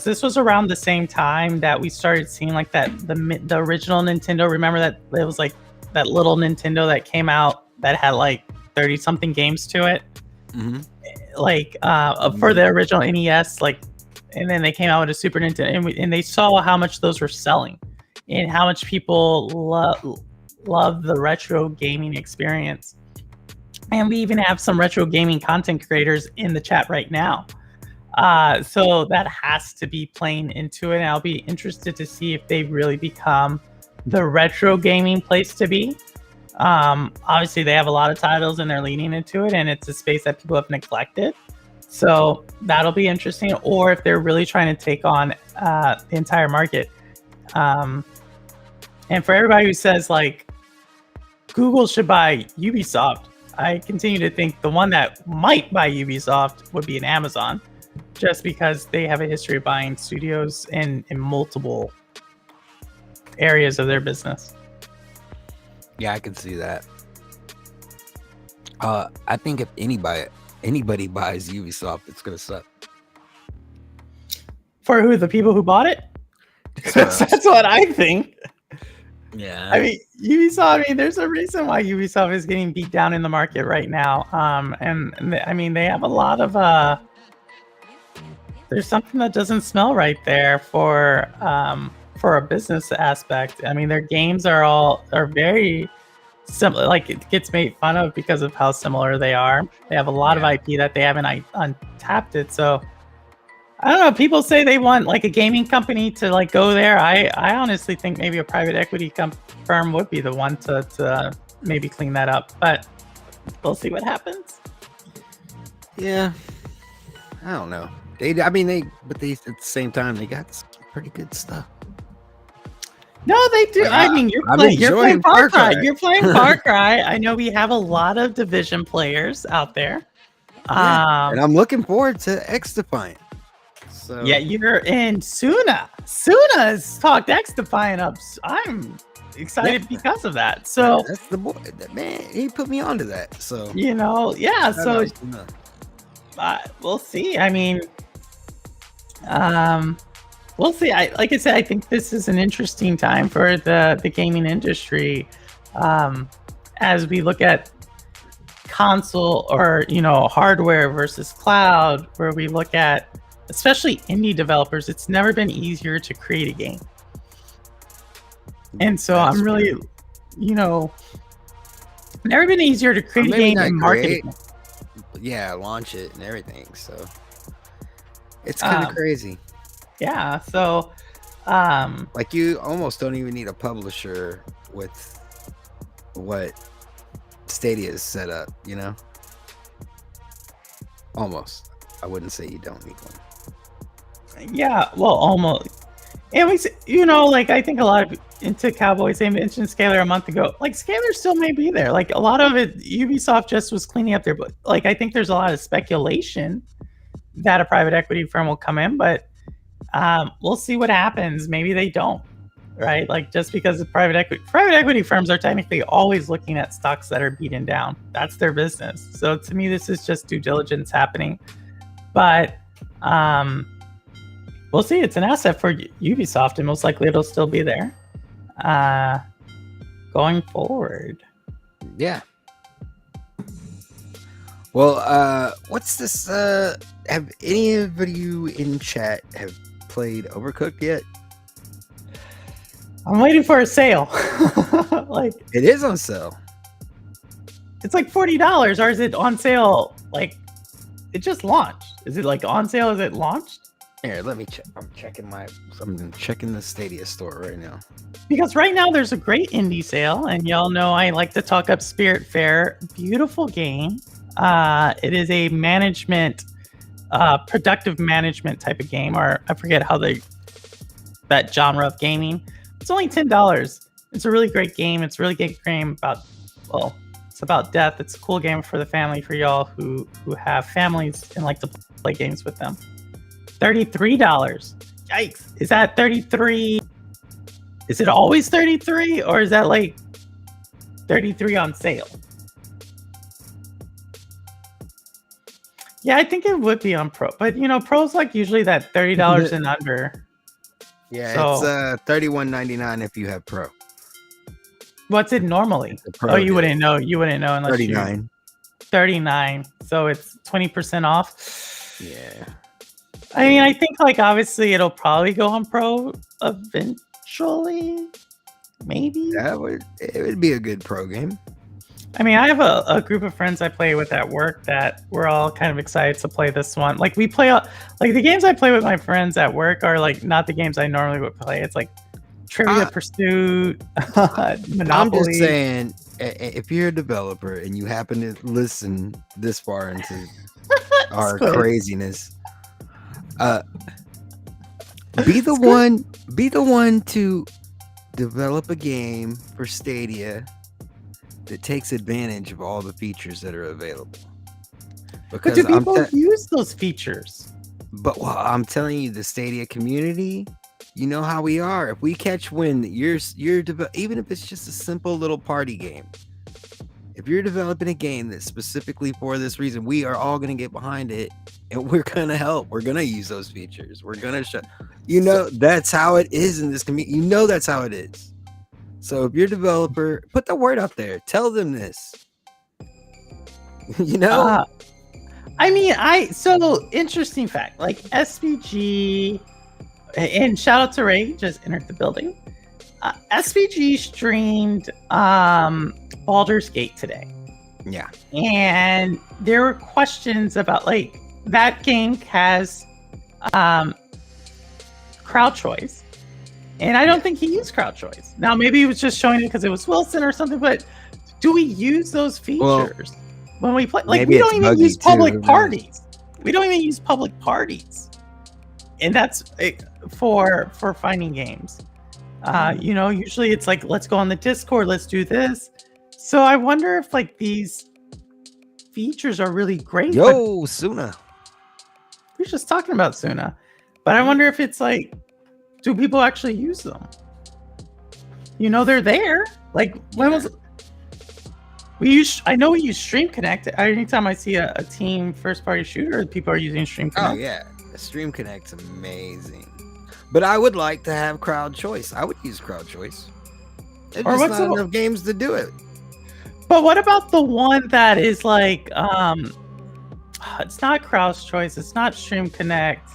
C: this was around the same time that we started seeing like the original Nintendo. Remember that it was like that little Nintendo that came out that had like 30 something games to it, like for the original NES, like, and then they came out with a Super Nintendo, and they saw how much those were selling and how much people love the retro gaming experience. And we even have some retro gaming content creators in the chat right now. So that has to be playing into it. And I'll be interested to see if they really become the retro gaming place to be. Obviously they have a lot of titles and they're leaning into it, and it's a space that people have neglected. So that'll be interesting. Or if they're really trying to take on the entire market. And for everybody who says like Google should buy Ubisoft, I continue to think the one that might buy Ubisoft would be an Amazon, just because they have a history of buying studios in multiple areas of their business.
B: Yeah, I can see that. I think if anybody buys Ubisoft, it's gonna suck.
C: For who? The people who bought it? That's what I think.
B: Yeah.
C: I mean, Ubisoft, I mean, there's a reason why Ubisoft is getting beat down in the market right now. And I mean, they have a lot of there's something that doesn't smell right there for a business aspect. I mean, their games are very similar. Like, it gets made fun of because of how similar they are. They have a lot of IP that they haven't untapped it. So I don't know. People say they want like a gaming company to like go there. I honestly think maybe a private equity firm would be the one to maybe clean that up. But we'll see what happens.
B: Yeah, I don't know. They at the same time they got some pretty good stuff.
C: No, they do. I mean, you're playing Far Cry. You're playing Far Cry. I know we have a lot of Division players out there.
B: And I'm looking forward to X Defiant. So
C: yeah, you're in Suna. Suna has talked X Defiant up. I'm excited because of that. So
B: that's the boy. Man, he put me onto that. So
C: yeah. So we'll see. I mean, we'll see. Like I said, I think this is an interesting time for the gaming industry, as we look at console or hardware versus cloud, where we look at especially indie developers. It's never been easier to create a game, and so I'm really, never been easier to create a game and market it.
B: Yeah, launch it and everything. So it's kind of crazy.
C: Yeah, so
B: like you almost don't even need a publisher with what Stadia is set up, almost. I wouldn't say you don't need one.
C: Yeah, well, almost. And like I think a lot of into Cowboys, they mentioned Scalar a month ago. Like Scalar still may be there. Like a lot of it, Ubisoft just was cleaning up there, but like I think there's a lot of speculation that a private equity firm will come in, but we'll see what happens. Maybe they don't, right? Like just because the private equity firms are technically always looking at stocks that are beaten down. That's their business. So to me, this is just due diligence happening. But we'll see. It's an asset for Ubisoft, and most likely it'll still be there going forward.
B: Yeah. Well, what's this? Have any of you in chat have played Overcooked yet?
C: I'm waiting for a sale. Like
B: it is on sale.
C: It's like $40, or is it on sale? Like it just launched. Is it like on sale? Is it launched?
B: Here, let me check. I'm checking the Stadia store right now.
C: Because right now there's a great indie sale, and y'all know I like to talk up Spiritfarer. Beautiful game. It is a productive management type of game, or I forget how that genre of gaming. It's only $10. It's a really great game. It's a really good game it's about death. It's a cool game for the family, for y'all who have families and like to play games with them. $33. Yikes. Is that 33? Is it always 33, or is that like 33 on sale? Yeah, I think it would be on Pro, but Pro's like usually that $30 and under.
B: Yeah, so, it's $31.99 if you have Pro.
C: What's it normally? You wouldn't know. You wouldn't know unless
B: $39.
C: $39. So it's 20% off.
B: Yeah.
C: I mean, I think like obviously it'll probably go on Pro eventually. Maybe.
B: It would be a good Pro game.
C: I mean, I have a group of friends I play with at work that we're all kind of excited to play this one. Like we play, like the games I play with my friends at work are like not the games I normally would play. It's like Trivia Pursuit, Monopoly.
B: I'm just saying, if you're a developer and you happen to listen this far into our craziness, be the one to develop a game for Stadia that takes advantage of all the features that are available.
C: But do people use those features?
B: But I'm telling you, the Stadia community, you know how we are. If we catch wind, even if it's just a simple little party game, if you're developing a game that's specifically for this reason, we are all going to get behind it, and we're going to help. We're going to use those features. We're going to that's how it is in this community. That's how it is. So if you're a developer, put the word out there. Tell them this.
C: I mean, so interesting fact, like SVG, and shout out to Ray, just entered the building. SVG streamed Baldur's Gate today.
B: Yeah.
C: And there were questions about like that game has crowd choice. And I don't think he used crowd choice. Now, maybe he was just showing it because it was Wilson or something, but do we use those features when we play? Like, we don't even use public parties. We don't even use public parties. And that's for finding games. Usually it's like, let's go on the Discord, let's do this. So I wonder if like these features are really great.
B: Suna.
C: We were just talking about Suna. But I wonder if it's like, do people actually use them? They're there. Like, when was I know we use Stream Connect. Anytime I see a team first party shooter, people are using Stream Connect.
B: Oh yeah, Stream Connect's amazing. But I would like to have crowd choice. I would use crowd choice. There's just not enough games to do it.
C: But what about the one that is like, it's not crowd choice, it's not Stream Connect.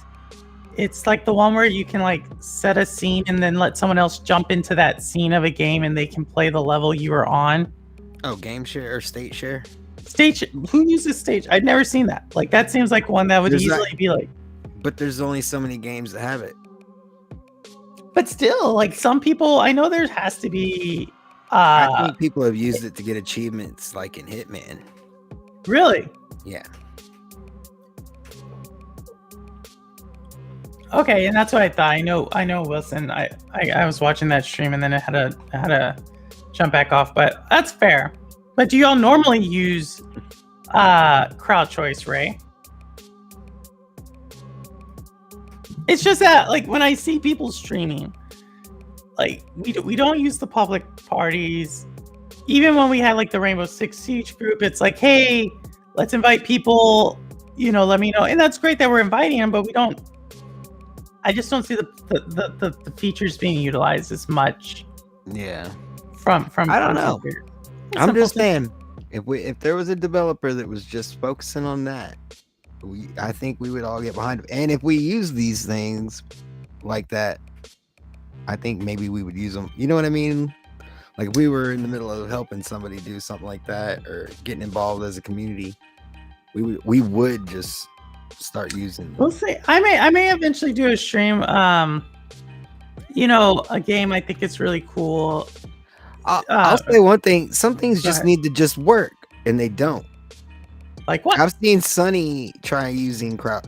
C: It's like the one where you can like set a scene and then let someone else jump into that scene of a game and they can play the level you were on.
B: Oh, game share or state share?
C: Who uses stage? I've never seen that. Like, that seems like one that would easily be like.
B: But there's only so many games that have it.
C: But still, like, some people, I know there has to be.
B: I think people have used it to get achievements, like in Hitman.
C: Really?
B: Yeah.
C: Okay, and that's what I thought. I know Wilson. I was watching that stream and then I had to jump back off, but that's fair. But do y'all normally use crowd choice, Ray? It's just that, like, when I see people streaming, like, we don't use the public parties. Even when we had like the Rainbow Six Siege group, it's like, hey, let's invite people. Let me know, and that's great that we're inviting them, but we don't. I just don't see the features being utilized as much.
B: Yeah.
C: From
B: I don't know. I'm just saying, if there was a developer that was just focusing on that, I think we would all get behind it. And if we use these things like that, I think maybe we would use them. You know what I mean? Like, if we were in the middle of helping somebody do something like that or getting involved as a community, we would just start using.
C: We'll see. I may eventually do a stream. A game I think it's really cool.
B: I'll say one thing. Some things just need to just work, and they don't.
C: Like what?
B: I've seen Sunny try using crowd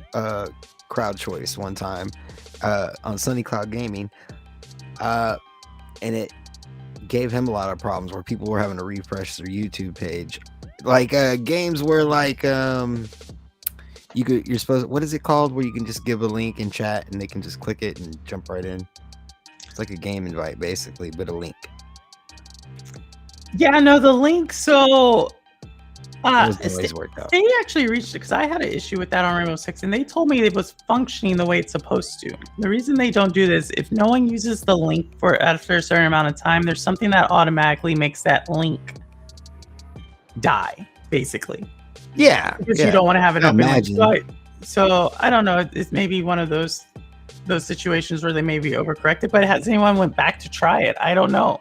B: choice one time on Sunny Cloud Gaming, and it gave him a lot of problems where people were having to refresh their YouTube page. Like games where like you're supposed, what is it called, where you can just give a link in chat and they can just click it and jump right in. It's like a game invite basically, but a link.
C: Yeah, no, the link. So
B: they
C: actually reached it because I had an issue with that on Rainbow Six, and they told me it was functioning the way it's supposed to. The reason they don't do this, if no one uses the link for after a certain amount of time, there's something that automatically makes that link die, basically.
B: Yeah,
C: because you don't want to have it open. So I don't know. It's maybe one of those situations where they maybe overcorrected. But has anyone went back to try it? I don't know.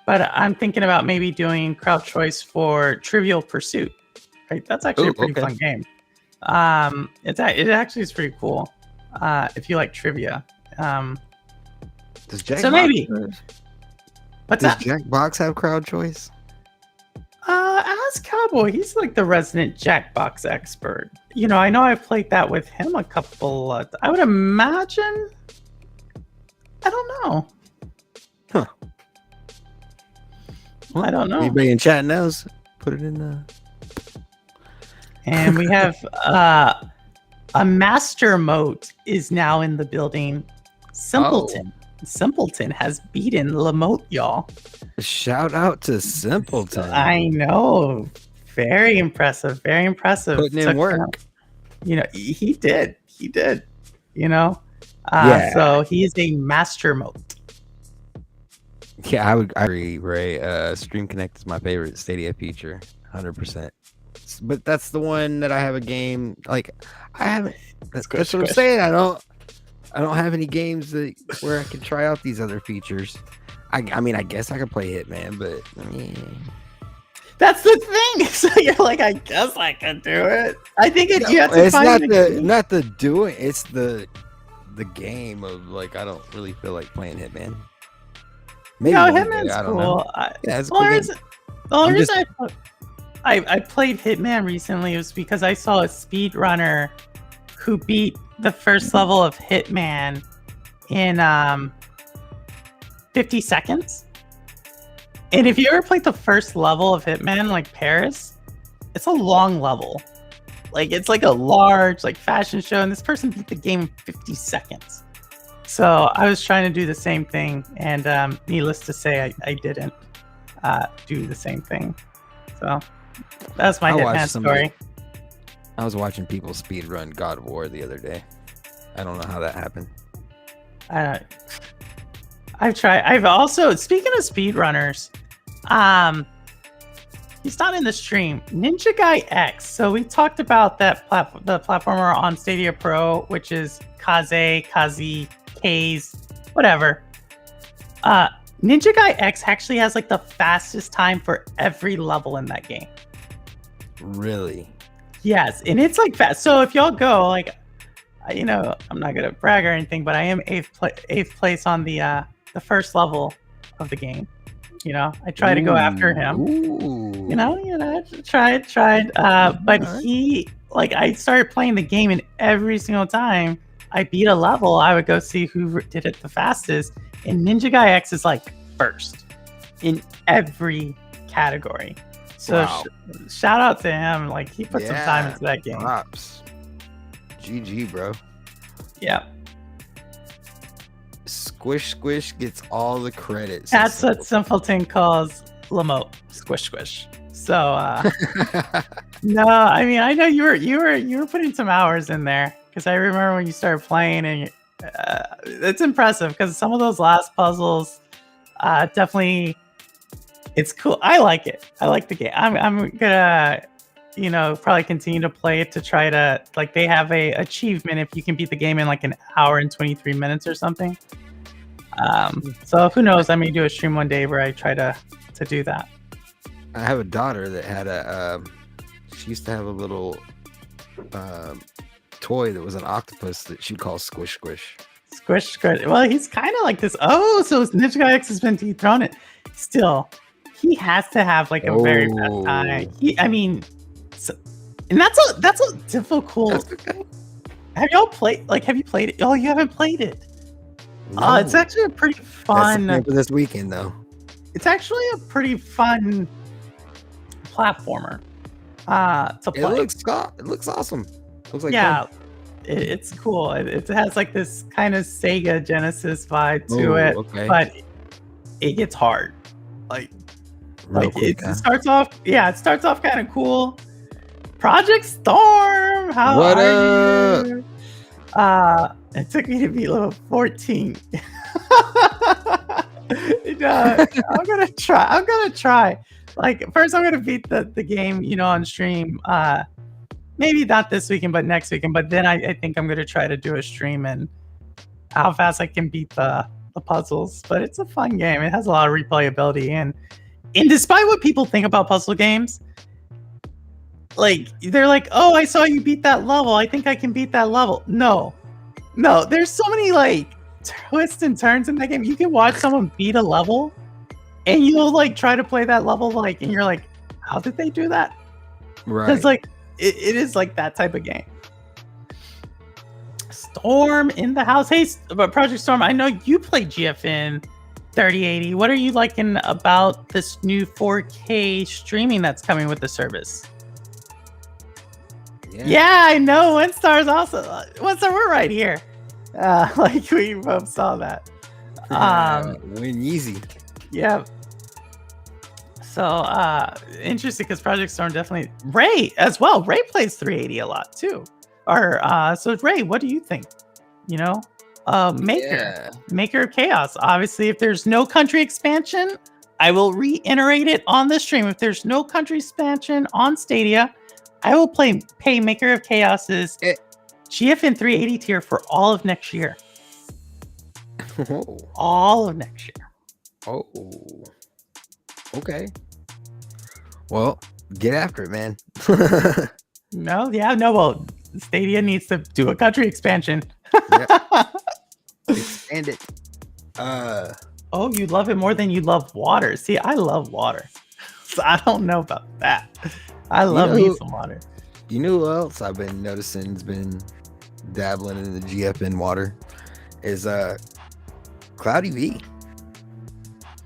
C: But I'm thinking about maybe doing crowd choice for Trivial Pursuit. Right, that's actually a pretty fun game. It actually is pretty cool if you like trivia.
B: Does Jack Jackbox have crowd choice?
C: Ask Cowboy. He's like the resident Jackbox expert. I know I've played that with him a couple. I would imagine. I don't know.
B: Huh.
C: Well, I don't know.
B: Anybody in chat knows? Put it in the.
C: And we have a master moat is now in the building. Simpleton. Simpleton has beaten Lamote, y'all.
B: Shout out to Simpleton.
C: I know. Very impressive. Very impressive.
B: Putting in work.
C: He did. Yeah. So he is a master moat.
B: Yeah, I agree, Ray. Stream Connect is my favorite Stadia feature, 100%. But that's the one that I have a game like I haven't. That's what I'm saying. I don't have any games where I can try out these other features. I mean, I guess I could play Hitman, but
C: That's the thing. So you're like, I guess I can do it. I think you have to
B: It's
C: find
B: not the doing. It's the game of like I don't really feel like playing Hitman. Maybe
C: no,
B: one day,
C: Hitman's
B: I don't know.
C: cool.
B: Yeah, it's a
C: The only
B: cool game.
C: reason, the only
B: I'm
C: reason I played Hitman recently was because I saw a speedrunner who beat the first level of Hitman in 50 seconds. And if you ever played the first level of Hitman, like Paris, it's a long level. Like it's like a large like fashion show, and this person beat the game in 50 seconds. So I was trying to do the same thing, and needless to say, I didn't do the same thing. So that's my Hitman story.
B: I was watching people speedrun God of War the other day. I don't know how that happened.
C: I've tried. I've also, speaking of speedrunners, he's not in the stream. Ninja Guy X. So we talked about that the platformer on Stadia Pro, which is Kaze, whatever. Ninja Guy X actually has like the fastest time for every level in that game.
B: Really?
C: Yes, and it's like fast. So if y'all go, like, I'm not gonna brag or anything, but I am eighth place on the first level of the game. I try to go after him.
B: Ooh.
C: Tried. But he, like, I started playing the game, and every single time I beat a level, I would go see who did it the fastest. And Ninja Guy X is like first in every category. So
B: wow.
C: Shout out to him. Like, he put some time into that game.
B: Props. GG, bro.
C: Yeah.
B: Squish gets all the credit.
C: That's what Simpleton calls Lamote. Squish. So no, I mean, I know you were putting some hours in there, because I remember when you started playing, and it's impressive, because some of those last puzzles definitely, it's cool. I like it. I like the game. I'm gonna probably continue to play it to try to, like, they have a achievement if you can beat the game in like an hour and 23 minutes or something. So who knows, I may do a stream one day where I try to do that.
B: I have a daughter that had she used to have a little toy that was an octopus that she calls Squish.
C: Squish. Well, he's kind of like this. Oh, so Ninja Guy X has been dethroned. Still, he has to have like a very best time. And that's a difficult.
B: That's okay.
C: Have you played it? Oh, you haven't played it.
B: No.
C: It's actually a pretty fun.
B: That's for this weekend, though.
C: It's actually a pretty fun platformer to play.
B: It looks awesome. Looks like
C: yeah,
B: fun.
C: It's cool. It has like this kind of Sega Genesis vibe to it,
B: okay.
C: but it gets hard.
B: Quick,
C: it starts off kind of cool. Project Storm, how
B: what
C: are you? It took me to be level 14. I'm gonna try. Like, first I'm gonna beat the game, on stream. Maybe not this weekend, but next weekend. But then I think I'm gonna try to do a stream and how fast I can beat the puzzles. But it's a fun game. It has a lot of replayability, and despite what people think about puzzle games, like, they're like, oh, I saw you beat that level, I think I can beat that level. No, there's so many like twists and turns in that game. You can watch someone beat a level, and you'll like try to play that level, like, and you're like, how did they do that?
B: Right.
C: Because like it is like that type of game. Storm in the house. Hey, but Project Storm, I know you play GFN 3080. What are you liking about this new 4K streaming that's coming with the service? Yeah, I know. One Star's also. One Star, we're right here. Like, we both saw that.
B: Win easy.
C: Yeah. So interesting, because Project Storm definitely. Ray as well. Ray plays 380 a lot too. So Ray, what do you think? Maker of Chaos. Obviously, if there's no country expansion, I will reiterate it on the stream. If there's no country expansion on Stadia, I will pay Maker of Chaos's GFN 380 tier for all of next year. All of next year.
B: Oh. Okay. Well, get after it, man.
C: No, yeah, no. Well, Stadia needs to do a country expansion.
B: Expand it.
C: Oh, you love it more than you love water. See, I love water, so I don't know about that. I love me some water.
B: You know who else I've been noticing has been dabbling in the GFN water is Cloudy V.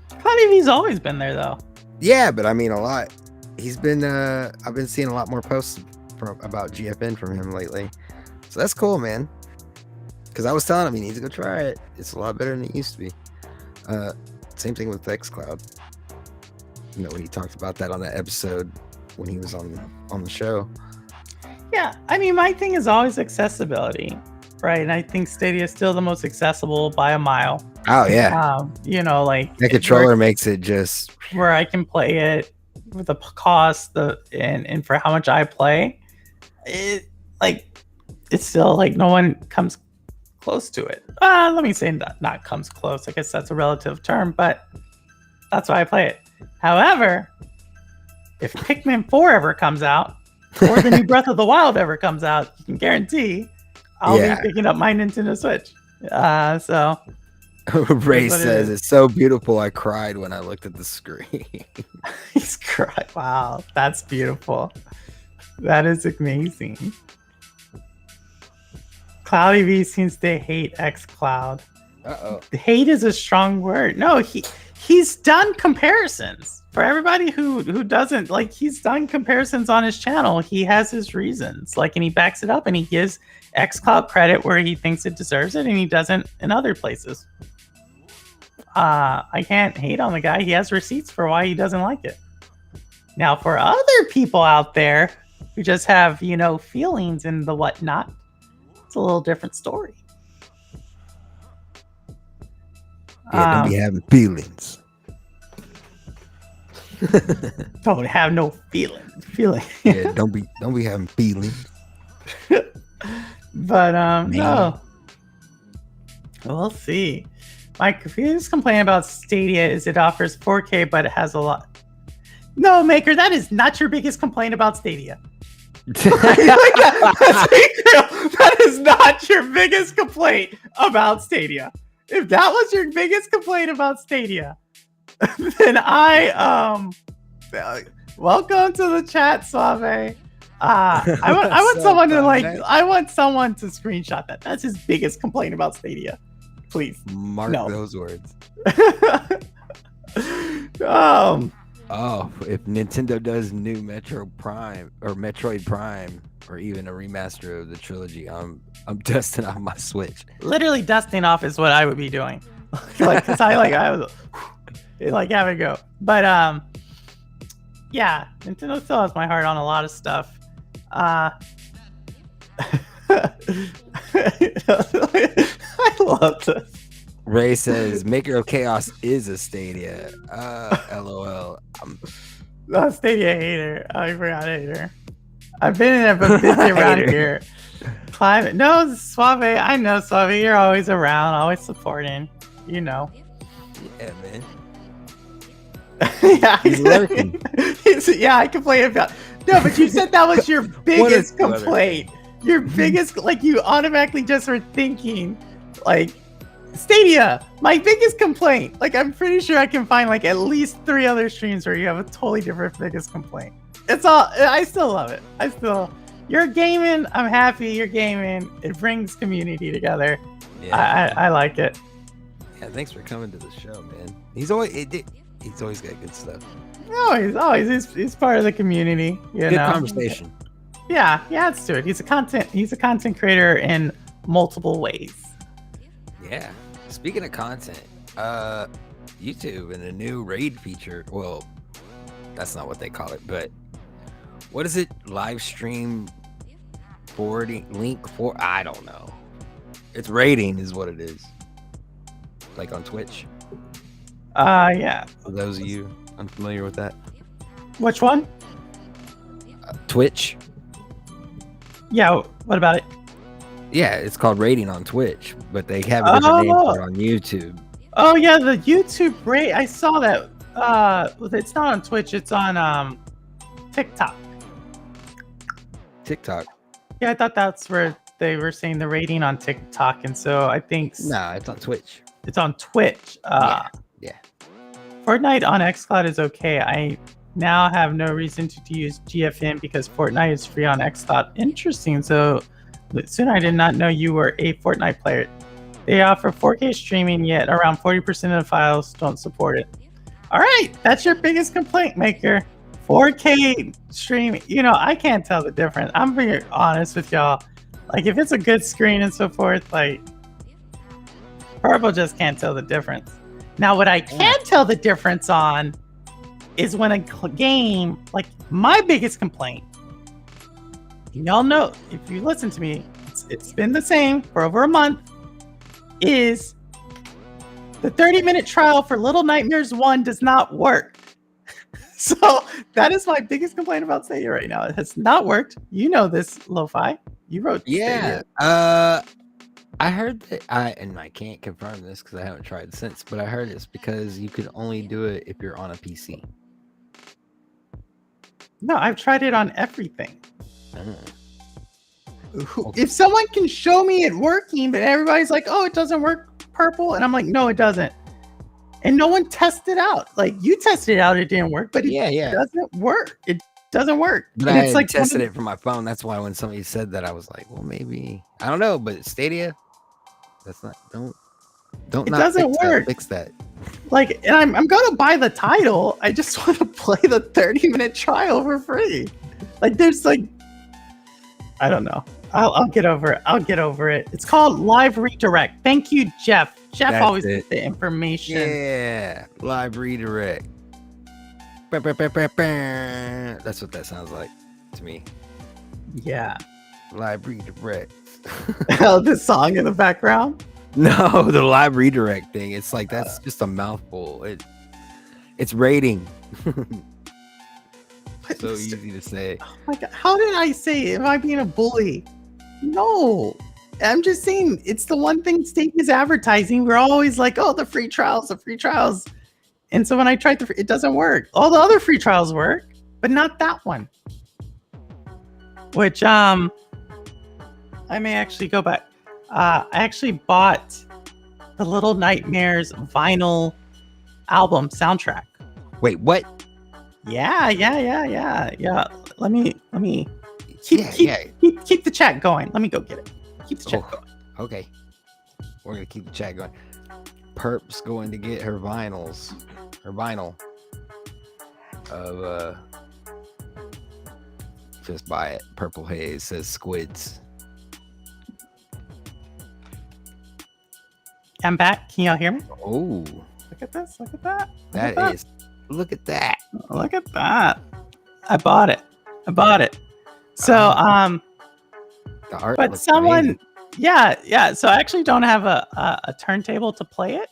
C: Cloudy V's always been there though.
B: Yeah, but I mean a lot. He's been I've been seeing a lot more posts about GFN from him lately. So that's cool, man. Because I was telling him he needs to go try it. It's a lot better than it used to be. Same thing with xCloud. You know, when he talked about that on that episode when he was on the show.
C: Yeah, I mean, my thing is always accessibility, right? And I think Stadia is still the most accessible by a mile.
B: Oh yeah.
C: You know, like
B: the controller makes it just
C: where I can play it with the cost, and for how much I play, it's still like no one comes close to it. Let me say not comes close. I guess that's a relative term, but that's why I play it. However, if Pikmin 4 ever comes out, or the new Breath of the Wild ever comes out, you can guarantee I'll be picking up my Nintendo Switch. So
B: Ray says it's so beautiful. I cried when I looked at the screen.
C: He's cried. Wow, that's beautiful. That is amazing. Cloudy V seems to hate xCloud. Hate is a strong word. No, he's done comparisons. For everybody who doesn't, like, he's done comparisons on his channel. He has his reasons, like, and he backs it up, and he gives xCloud credit where he thinks it deserves it, and he doesn't in other places. I can't hate on the guy. He has receipts for why he doesn't like it. Now, for other people out there who just have, you know, feelings and the whatnot, it's a little different story.
B: Yeah, don't be having feelings.
C: Don't have no feelings.
B: Yeah, don't be having feelings.
C: But no. We'll see. My biggest complaint about Stadia is it offers 4K, but it has a lot. No, Maker, that is not your biggest complaint about Stadia. That is not your biggest complaint about Stadia. If that was your biggest complaint about Stadia, then welcome to the chat, Suave. I want someone to I want someone to screenshot that. That's his biggest complaint about Stadia. Please
B: mark those words. If Nintendo does new Metroid Prime or even a remaster of the trilogy, I'm dusting off my Switch.
C: Literally dusting off is what I would be doing. Cause I was have a go. But yeah, Nintendo still has my heart on a lot of stuff. I love this.
B: Ray says Maker of Chaos is a Stadia. LOL.
C: Stadia hater. I forgot hater. I've been in a busy around here. Climate. No, Suave. I know, Suave. You're always around, always supporting. You know.
B: Yeah, man.
C: Yeah,
B: he's lurking.
C: Yeah, I complain about. No, but you said that was your biggest complaint. Your biggest, like, you automatically just were thinking, like, Stadia, my biggest complaint. Like, I'm pretty sure I can find like at least 3 other streams where you have a totally different biggest complaint. It's all. I still love it. You're gaming. I'm happy you're gaming. It brings community together. Yeah, I like it.
B: Yeah, thanks for coming to the show, man. He's always got good stuff.
C: No, he's part of the community. You know?
B: Conversation.
C: Yeah, let's do it. He's a content creator in multiple ways.
B: Yeah. Speaking of content, YouTube and a new raid feature. Well, that's not what they call it, but what is it? Live stream forwarding link for? I don't know. It's raiding is what it is. Like on Twitch.
C: Yeah.
B: For those of you unfamiliar with that.
C: Which one?
B: Twitch.
C: Yeah. What about it?
B: Yeah, it's called raiding on Twitch, but they have a different name for it on YouTube.
C: Oh yeah, the YouTube raid. I saw that. It's not on Twitch. It's on TikTok.
B: TikTok.
C: Yeah, I thought that's where they were saying the rating on TikTok, and so I think
B: Nah, it's on Twitch.
C: it's on Twitch.
B: Yeah.
C: Fortnite on xCloud is okay. I now have no reason to use GFN because Fortnite is free on xCloud. Interesting. So soon I did not know you were a Fortnite player. They offer 4K streaming, yet around 40% of the files don't support it. All right, that's your biggest complaint maker. 4K streaming. You know, I can't tell the difference. I'm being honest with y'all. Like, if it's a good screen and so forth, like, Purple just can't tell the difference. Now, what I can tell the difference on is when a game, like, my biggest complaint, y'all know, if you listen to me, it's been the same for over a month, is the 30-minute trial for Little Nightmares 1 does not work. So that is my biggest complaint about Stadia right now. It has not worked. You know this, LoFi. You wrote
B: Yeah.
C: Stadia.
B: I heard that and I can't confirm this because I haven't tried since, but I heard it's because you could only do it if you're on a PC.
C: No, I've tried it on everything.
B: Okay.
C: If someone can show me it working, but everybody's like, oh, it doesn't work, Purple, and I'm like, no, it doesn't. And no one tested out. Like, you tested it out, it didn't work, but it doesn't work. It doesn't work.
B: But
C: and
B: I
C: it's like
B: tested it from my phone. That's why when somebody said that, I was like, well, maybe I don't know, but Stadia, that's not don't
C: it doesn't work.
B: Fix that.
C: Like, and I'm gonna buy the title. I just want to play the 30-minute trial for free. Like, there's like, I don't know. I'll get over it. I'll get over it. It's called Live Redirect. Thank you, Jeff. Jeff
B: That's
C: always
B: it.
C: gets the information.
B: Yeah, Live Redirect. That's what that sounds like to me.
C: Yeah.
B: Live Redirect.
C: Oh, the song in the background?
B: No, the Live Redirect thing. It's like that's just a mouthful. It's rating. So easy to say.
C: Oh my God. How did I say it? Am I being a bully? No. I'm just saying it's the one thing Steak is advertising. We're always like, oh, the free trials. And so when I tried it doesn't work. All the other free trials work, but not that one. Which I may actually go back. I actually bought the Little Nightmares vinyl album soundtrack.
B: Wait, what?
C: Yeah. Let me keep the chat going. Let me go get it. Keep the chat going.
B: Okay. We're gonna keep the chat going. Perp's going to get her vinyl of just buy it. PurpleHaze says squids.
C: I'm back. Can y'all hear me?
B: Oh,
C: Look at this. Look at that.
B: Look at that.
C: Look at that. I bought it. So,
B: The art
C: but
B: looks
C: someone,
B: amazing.
C: yeah. So I actually don't have a turntable to play it.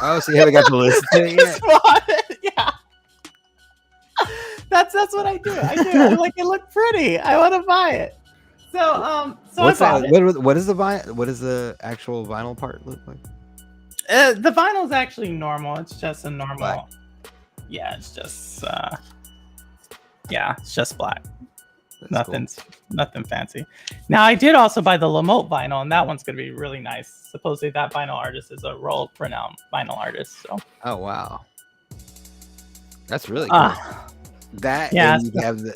B: Oh, so you haven't got to listen to it
C: Just
B: yet?
C: bought it. Yeah. That's what I do. I'm like, it looked pretty. I want to buy it. So
B: What's
C: I bought
B: that?
C: it.
B: What is the vinyl? What does the actual vinyl part look like?
C: The vinyl is actually normal. It's just a normal.
B: Black.
C: Yeah, it's just it's just black.
B: That's
C: Nothing fancy. Now I did also buy the Lamote vinyl, and that one's gonna be really nice. Supposedly that vinyl artist is a world-renowned vinyl artist. So.
B: Oh wow, that's really cool. That
C: yeah,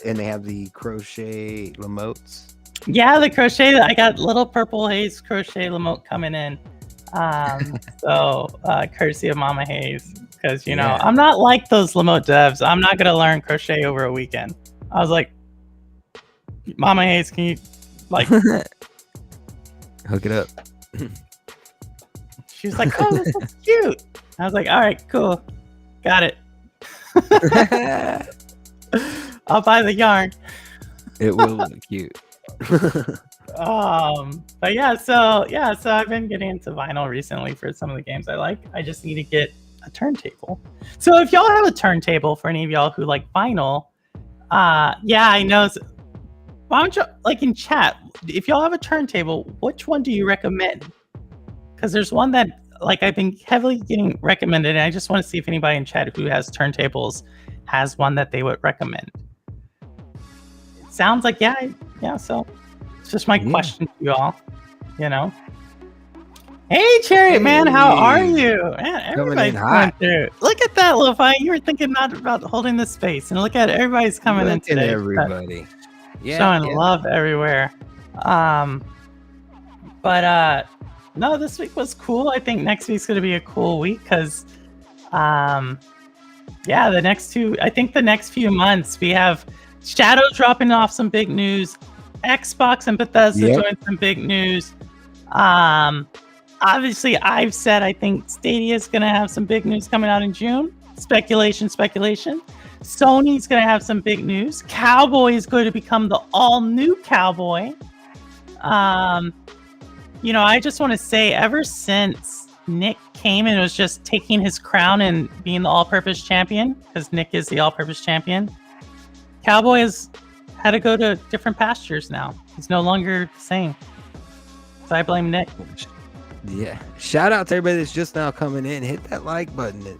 B: and they have the crochet Lamotes.
C: Yeah, the crochet. I got little PurpleHaze crochet Lamote coming in. So courtesy of Mama Haze, because you know I'm not like those Lamote devs. I'm not gonna learn crochet over a weekend. I was like, Mama Haze, can you like
B: hook it up?
C: She was like, oh, this looks cute. I was like, all right, cool, got it. I'll buy the yarn.
B: It will look cute.
C: But so I've been getting into vinyl recently for some of the games I like. I just need to get a turntable. So if y'all have a turntable, for any of y'all who like vinyl, I know. Why don't you, like, in chat, if y'all have a turntable, which one do you recommend? Because there's one that like I've been heavily getting recommended, and I just want to see if anybody in chat who has turntables has one that they would recommend. sounds like yeah. So it's just my question to you all. You know. Hey, Chariot Man, how are you? Man, everybody's coming through. Look at that, LoFi. You were thinking not about holding the space, and look at it. Everybody's coming in today.
B: Everybody,
C: showing love everywhere. But no, this week was cool. I think next week's gonna be a cool week because, the next few months we have Shadow dropping off some big news, Xbox and Bethesda doing some big news. Obviously, I've said I think Stadia is going to have some big news coming out in June. Speculation. Sony's going to have some big news. Cowboy is going to become the all-new Cowboy. I just want to say, ever since Nick came and was just taking his crown and being the all-purpose champion, because Nick is the all-purpose champion, Cowboy has had to go to different pastures now. He's no longer the same. So I blame Nick.
B: Yeah. Shout out to everybody that's just now coming in. Hit that like button.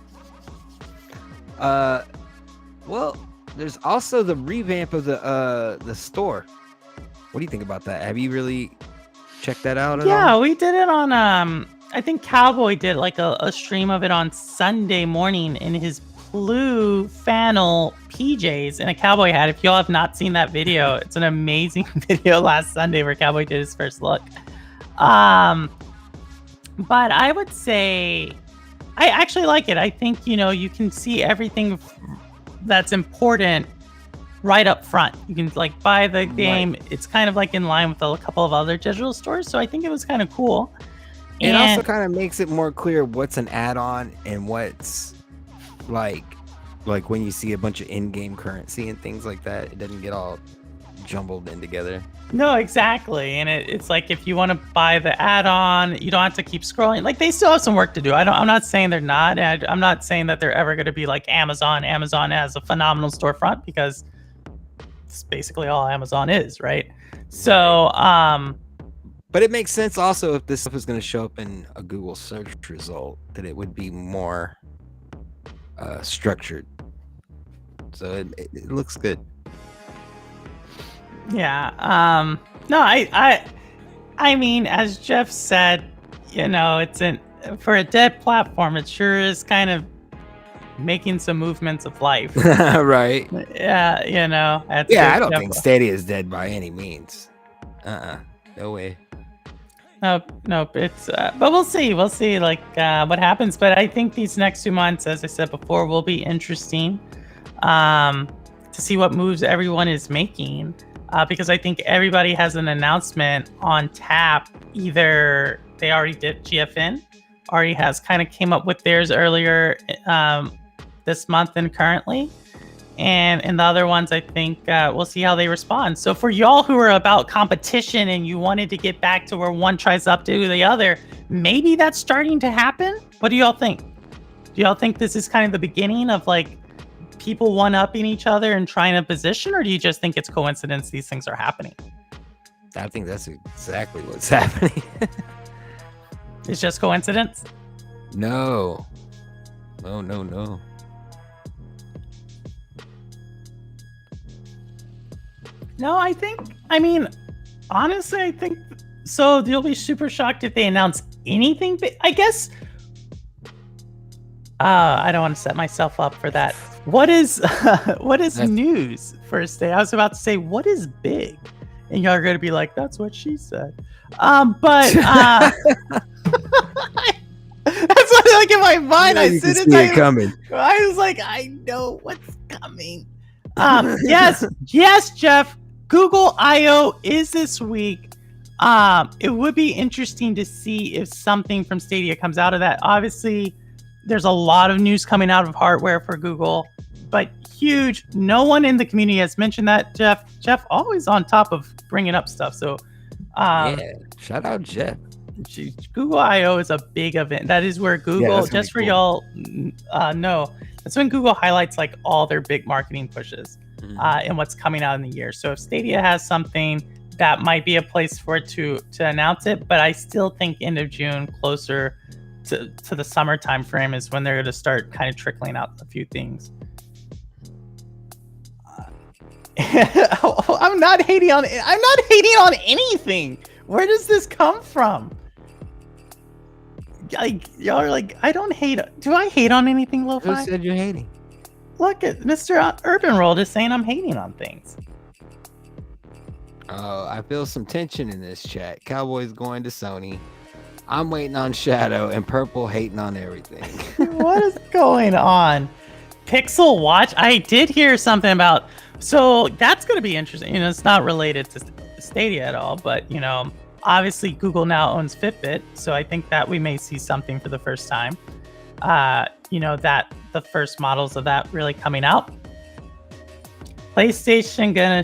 B: Well, there's also the revamp of the store. What do you think about that? Have you really checked that out at all?
C: We did it on I think Cowboy did like a stream of it on Sunday morning in his blue flannel PJs and a cowboy hat. If y'all have not seen that video, it's an amazing video last Sunday where Cowboy did his first look. But I would say I actually like it. I think, you can see everything that's important right up front. You can like buy the game. Right. It's kind of like in line with a couple of other digital stores. So I think it was kind of cool.
B: It also kind of makes it more clear what's an add-on and what's like when you see a bunch of in-game currency and things like that, it doesn't get all jumbled in together.
C: No, exactly. And it's like if you want to buy the add-on, you don't have to keep scrolling. Like they still have some work to do. I'm not saying they're not. I'm not saying that they're ever going to be like Amazon. Amazon has a phenomenal storefront because it's basically all Amazon is, right? So,
B: but it makes sense also if this stuff is going to show up in a Google search result that it would be more structured. So it looks good.
C: Yeah. No, I mean, as Jeff said, it's for a dead platform, it sure is kind of making some movements of life.
B: Right.
C: Yeah.
B: I don't think Stadia is dead by any means. No way.
C: Nope. It's but we'll see like what happens. But I think these next 2 months, as I said before, will be interesting to see what moves everyone is making. Because I think everybody has an announcement on tap. Either they already did, GFN already has kind of came up with theirs earlier this month and currently. And the other ones, I think we'll see how they respond. So for y'all who are about competition and you wanted to get back to where one tries up to the other, maybe that's starting to happen. What do y'all think? Do y'all think this is kind of the beginning of like people one-upping each other and trying to position, or do you just think it's coincidence these things are happening?
B: I think that's exactly what's happening.
C: It's just coincidence?
B: No.
C: No, honestly, I think so. You'll be super shocked if they announce anything, but I guess I don't want to set myself up for that. What is news first day? I was about to say, what is big? And y'all are going to be like, that's what she said. But that's what like in my mind. I said it coming. I was like, I know what's coming. Yes, Jeff. Google I/O is this week. It would be interesting to see if something from Stadia comes out of that. Obviously, there's a lot of news coming out of hardware for Google, but huge. No one in the community has mentioned that. Jeff always on top of bringing up stuff. So,
B: shout out Jeff.
C: Google I/O is a big event. That is where Google, just for y'all know, that's when Google highlights like all their big marketing pushes and what's coming out in the year. So if Stadia has something, that might be a place for it to announce it. But I still think end of June, closer to the summer time frame, is when they're going to start kind of trickling out a few things. I'm not hating on anything. Where does this come from? Like, y'all are like, I don't hate. Do I hate on anything,
B: Who
C: LoFi?
B: said you're hating?
C: Look at Mr. Urban Roll just saying I'm hating on things.
B: Oh, I feel some tension in this chat. Cowboys going to Sony. I'm waiting on Shadow, and Purple hating on everything.
C: What is going on? Pixel Watch? I did hear something about. So that's going to be interesting. It's not related to Stadia at all, but obviously Google now owns Fitbit, so I think that we may see something for the first time. That the first models of that really coming out. PlayStation
B: gonna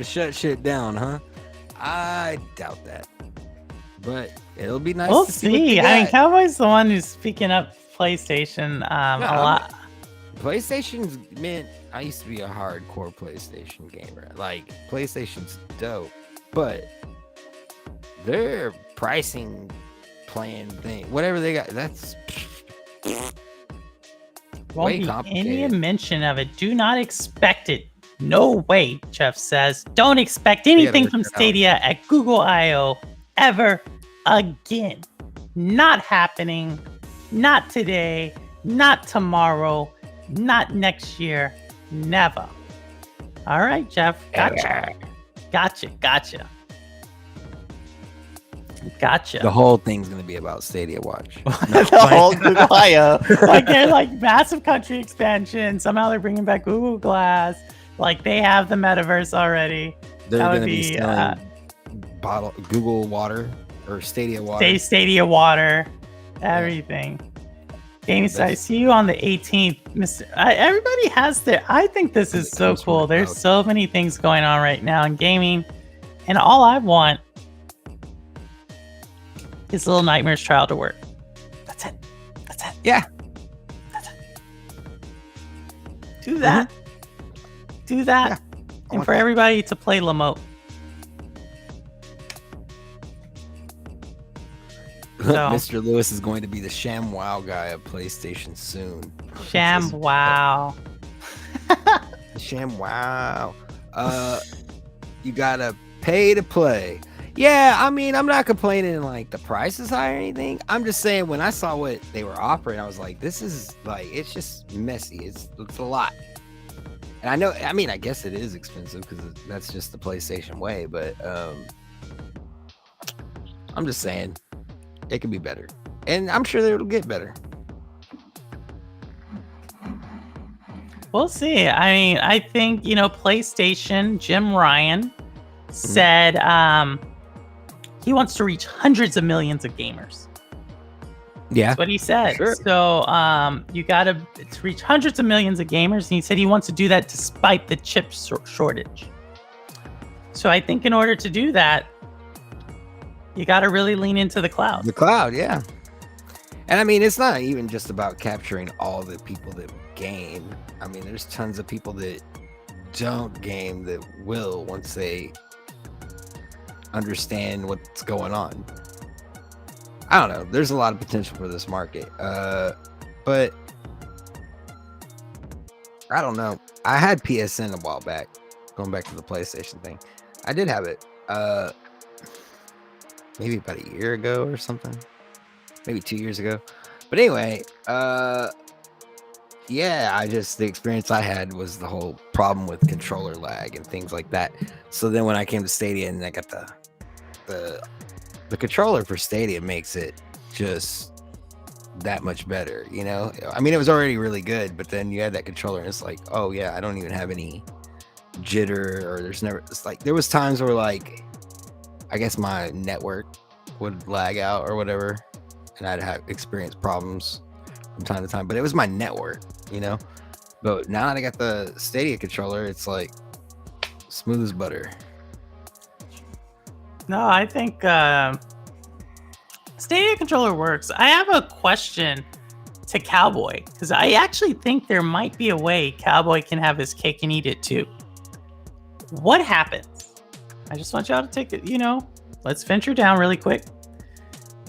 B: shut shit down, huh? I doubt that, but it'll be nice.
C: We'll
B: to
C: see. I mean, Cowboy's the one who's speaking up PlayStation a lot.
B: PlayStation's man. I used to be a hardcore PlayStation gamer. Like, PlayStation's dope, but their pricing plan thing, whatever they got, that's way
C: Won't be
B: complicated.
C: any mention of it. Do not expect it. No way, Jeff says. Don't expect anything from Stadia at Google I/O ever again. Not happening. Not today. Not tomorrow. Not next year. Never. All right, Jeff. Gotcha.
B: The whole thing's gonna be about Stadia Watch.
C: The whole Google I/O. Like, they're like massive country expansion. Somehow they're bringing back Google Glass. Like, they have the metaverse already.
B: They're gonna be selling Google Water or Stadia Water.
C: Stadia Water. Everything. Gaming side. I see you on the 18th, Mr. Everybody has their. I think this is so cool. There's so many things going on right now in gaming, and all I want is Little Nightmares trial to work. That's it.
B: Yeah.
C: That's it. Do that. Do that. Yeah, and for everybody to play Lamote.
B: So, Mr. Lewis is going to be the ShamWow guy of PlayStation soon.
C: ShamWow.
B: ShamWow. You gotta pay to play. Yeah, I mean, I'm not complaining like the price is high or anything. I'm just saying, when I saw what they were offering, I was like, this is like, it's just messy. It's a lot. And I know, I mean, I guess it is expensive because that's just the PlayStation way, but I'm just saying it could be better. And I'm sure it'll get better.
C: We'll see. I mean, I think, PlayStation, Jim Ryan said he wants to reach hundreds of millions of gamers.
B: Yeah.
C: That's what he said.
B: Sure.
C: So you got to reach hundreds of millions of gamers. And he said he wants to do that despite the chip shortage. So I think in order to do that, you got to really lean into the cloud.
B: The cloud, yeah. And I mean, it's not even just about capturing all the people that game. I mean, there's tons of people that don't game that will once they understand what's going on. I don't know. There's a lot of potential for this market. But I don't know. I had PSN a while back, going back to the PlayStation thing. I did have it maybe about a year ago or something. Maybe 2 years ago. But anyway, yeah, the experience I had was the whole problem with controller lag and things like that. So then when I came to Stadia and I got the controller for Stadia, makes it just that much better, I mean, it was already really good, but then you had that controller and it's like, oh yeah, I don't even have any jitter, or there was times where, like, I guess my network would lag out or whatever, and I'd have experienced problems from time to time, but it was my network, but now that I got the Stadia controller, it's like smooth as butter.
C: No, I think Stadia controller works. I have a question to Cowboy, because I actually think there might be a way Cowboy can have his cake and eat it too. What happens? I just want y'all to take it, let's venture down really quick.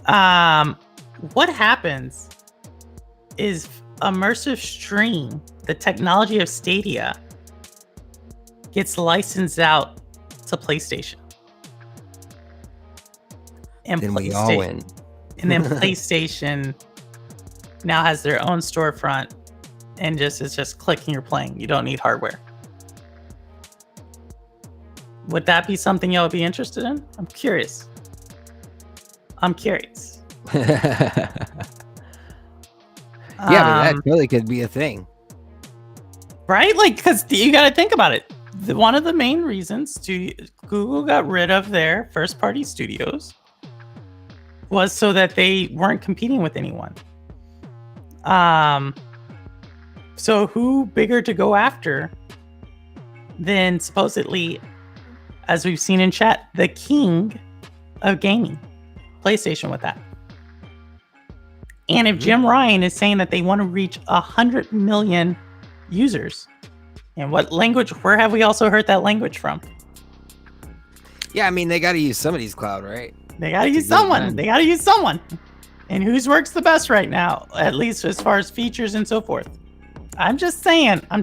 C: What happens is immersive stream, the technology of Stadia, gets licensed out to PlayStation. And
B: Then we all win.
C: And then PlayStation now has their own storefront, and it's just clicking or playing. You don't need hardware. Would that be something y'all would be interested in? I'm curious.
B: Yeah, but that really could be a thing.
C: Right? Like, because you got to think about it. One of the main reasons Google got rid of their first-party studios was so that they weren't competing with anyone. So who bigger to go after than supposedly, as we've seen in chat, the king of gaming, PlayStation, with that. And if Jim Ryan is saying that they want to reach 100 million users, and what language, where have we also heard that language from?
B: Yeah, I mean, they got to use somebody's cloud, right?
C: They got to use someone. They got to use someone. And whose works the best right now, at least as far as features and so forth? I'm just saying. Oh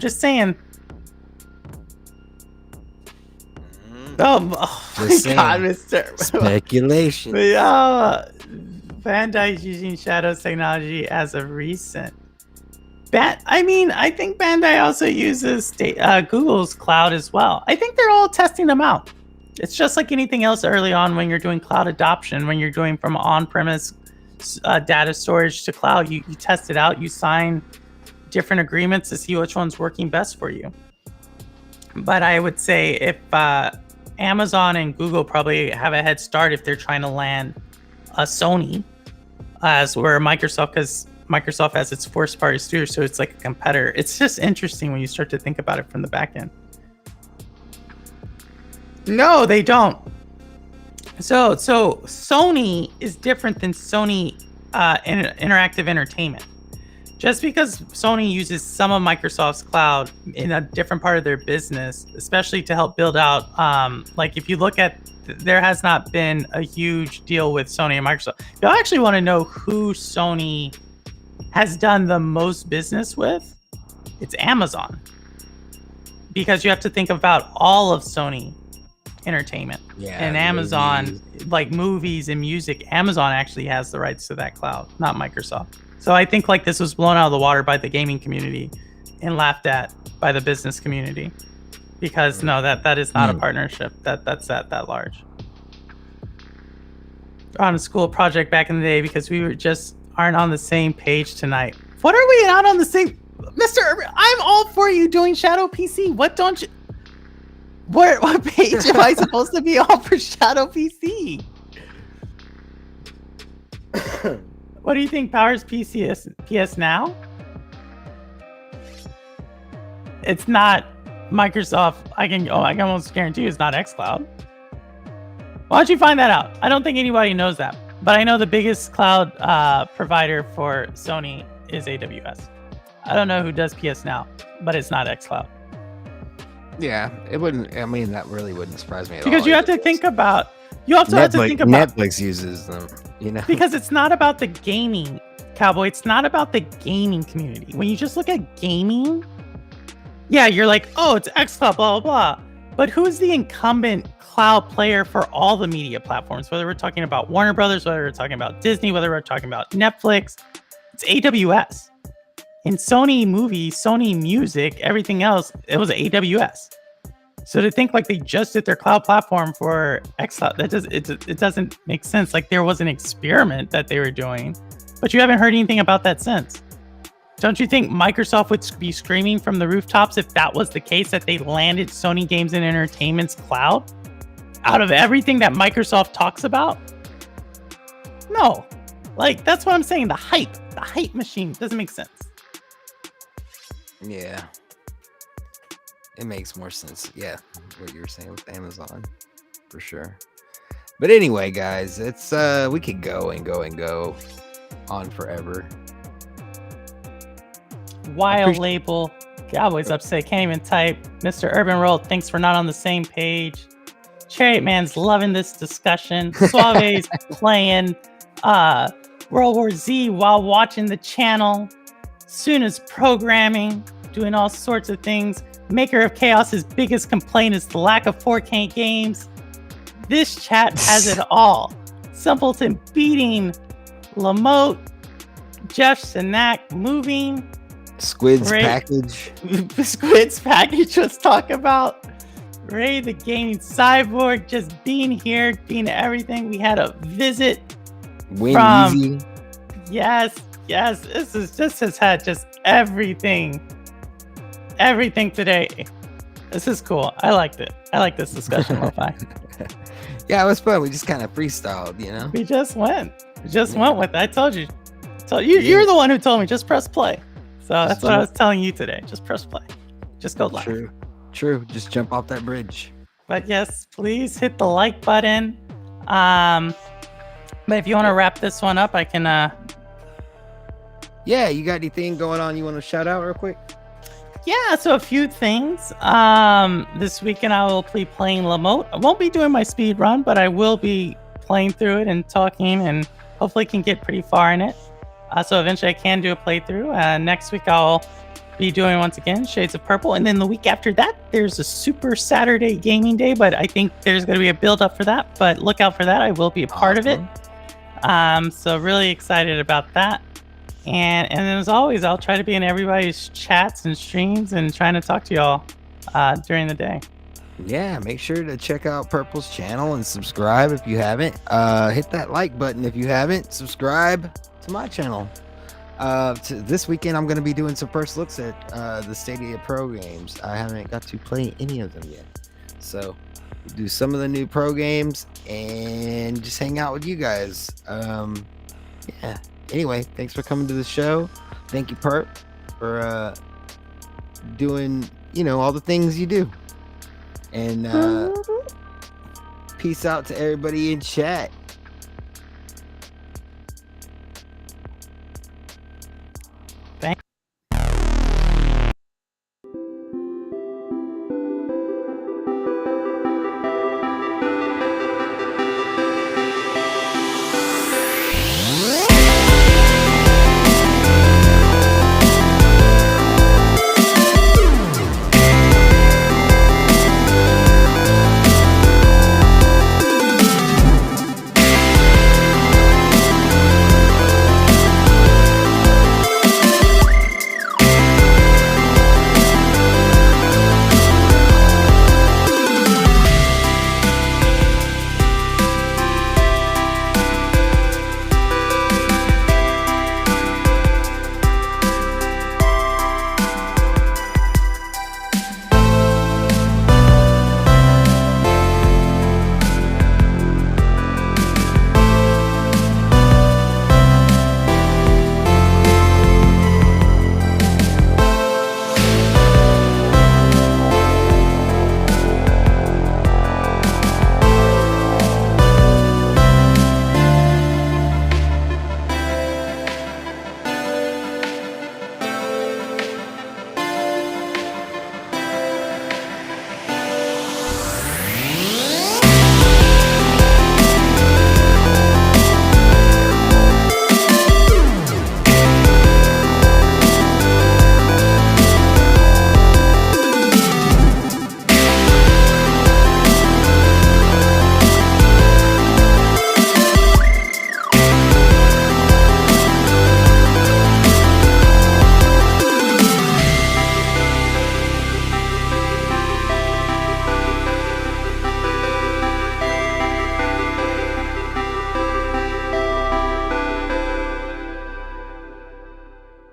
C: my God, Mr.
B: Speculation.
C: Yeah. Bandai is using Shadow's technology as of recent. I think Bandai also uses Google's cloud as well. I think they're all testing them out. It's just like anything else early on when you're doing cloud adoption, when you're doing from on-premise data storage to cloud, you test it out, you sign different agreements to see which one's working best for you. But I would say if Amazon and Google probably have a head start if they're trying to land a Sony, as where Microsoft, because Microsoft has its first-party studio, so it's like a competitor. It's just interesting when you start to think about it from the back end. No, they don't. So Sony is different than Sony Interactive Entertainment. Just because Sony uses some of Microsoft's cloud in a different part of their business, especially to help build out, like if you look at, there has not been a huge deal with Sony and Microsoft. Y'all actually want to know who Sony has done the most business with? It's Amazon. Because you have to think about all of Sony Entertainment.
B: Yeah,
C: and Amazon, like movies and music, Amazon actually has the rights to that cloud, not Microsoft. So I think like this was blown out of the water by the gaming community and laughed at by the business community. Because no, that is not a partnership that's that large. On a school project back in the day because we aren't on the same page tonight. What are we not on the same? Mr. Urban, I'm all for you doing Shadow PC. What don't you? What page am I supposed to be on for Shadow PC? What do you think powers PS Now? It's not Microsoft. I can almost guarantee it's not xCloud. Why don't you find that out? I don't think anybody knows that. But I know the biggest cloud provider for Sony is AWS. I don't know who does PS Now, but it's not xCloud.
B: Yeah, it wouldn't. I mean, that really wouldn't surprise me at all.
C: Because you have to think about. You also have to think about.
B: Netflix uses them, you know.
C: Because it's not about the gaming, Cowboy. It's not about the gaming community. When you just look at gaming, yeah, you're like, oh, it's xCloud, blah, blah, blah. But who's the incumbent cloud player for all the media platforms? Whether we're talking about Warner Brothers, whether we're talking about Disney, whether we're talking about Netflix, it's AWS. In Sony movies, Sony music, everything else, it was AWS. So to think like they just did their cloud platform for xCloud, it doesn't make sense. Like there was an experiment that they were doing, but you haven't heard anything about that since. Don't you think Microsoft would be screaming from the rooftops if that was the case, that they landed Sony Games and Entertainment's cloud out of everything that Microsoft talks about? No. Like, that's what I'm saying. The hype machine doesn't make sense.
B: Yeah. It makes more sense. Yeah. What you were saying with Amazon, for sure. But anyway, guys, it's, we could go and go on forever.
C: Wild label. Cowboys upset. Can't even type. Mr. Urban Roll, thanks for not on the same page. Chariot Man's loving this discussion. Suave's playing World War Z while watching the channel. Soon as programming, doing all sorts of things. maker of Chaos's biggest complaint is the lack of 4K games. This chat has it all. Simpleton beating, Lamote, Jeff Sinak moving,
B: Squid's package.
C: Squid's package was talk about. Ray the gaming cyborg just being here, being everything. We had a visit from
B: Easy.
C: Yes. This has had just everything today. This is cool. I liked it. I like this discussion, LoFi.
B: Yeah, it was fun. We just kind of freestyled, you know.
C: We just went. Went with it. I told you. You're the one who told me just press play. So that's what I was telling you today. Just press play. Just go live.
B: True. Just jump off that bridge.
C: But yes, please hit the like button. But if you want to wrap this one up, I can.
B: Yeah, you got anything going on you want to shout out real quick?
C: Yeah, so a few things. This weekend I will be playing Lamote. I won't be doing my speed run, but I will be playing through it and talking, and hopefully can get pretty far in it. So eventually I can do a playthrough. Next week I'll be doing once again Shades of Purple, and then the week after that there's a Super Saturday Gaming Day, but I think there's going to be a build up for that. But look out for that. I will be a part of it. So really excited about that. And as always, I'll try to be in everybody's chats and streams and trying to talk to y'all during the day.
B: Yeah, make sure to check out Purple's channel and subscribe if you haven't. Hit that like button if you haven't. Subscribe to my channel. This weekend, I'm going to be doing some first looks at the Stadia Pro games. I haven't got to play any of them yet. So, do some of the new Pro games and just hang out with you guys. Yeah. Anyway, thanks for coming to the show. Thank you, Perp, for doing, all the things you do. And peace out to everybody in chat.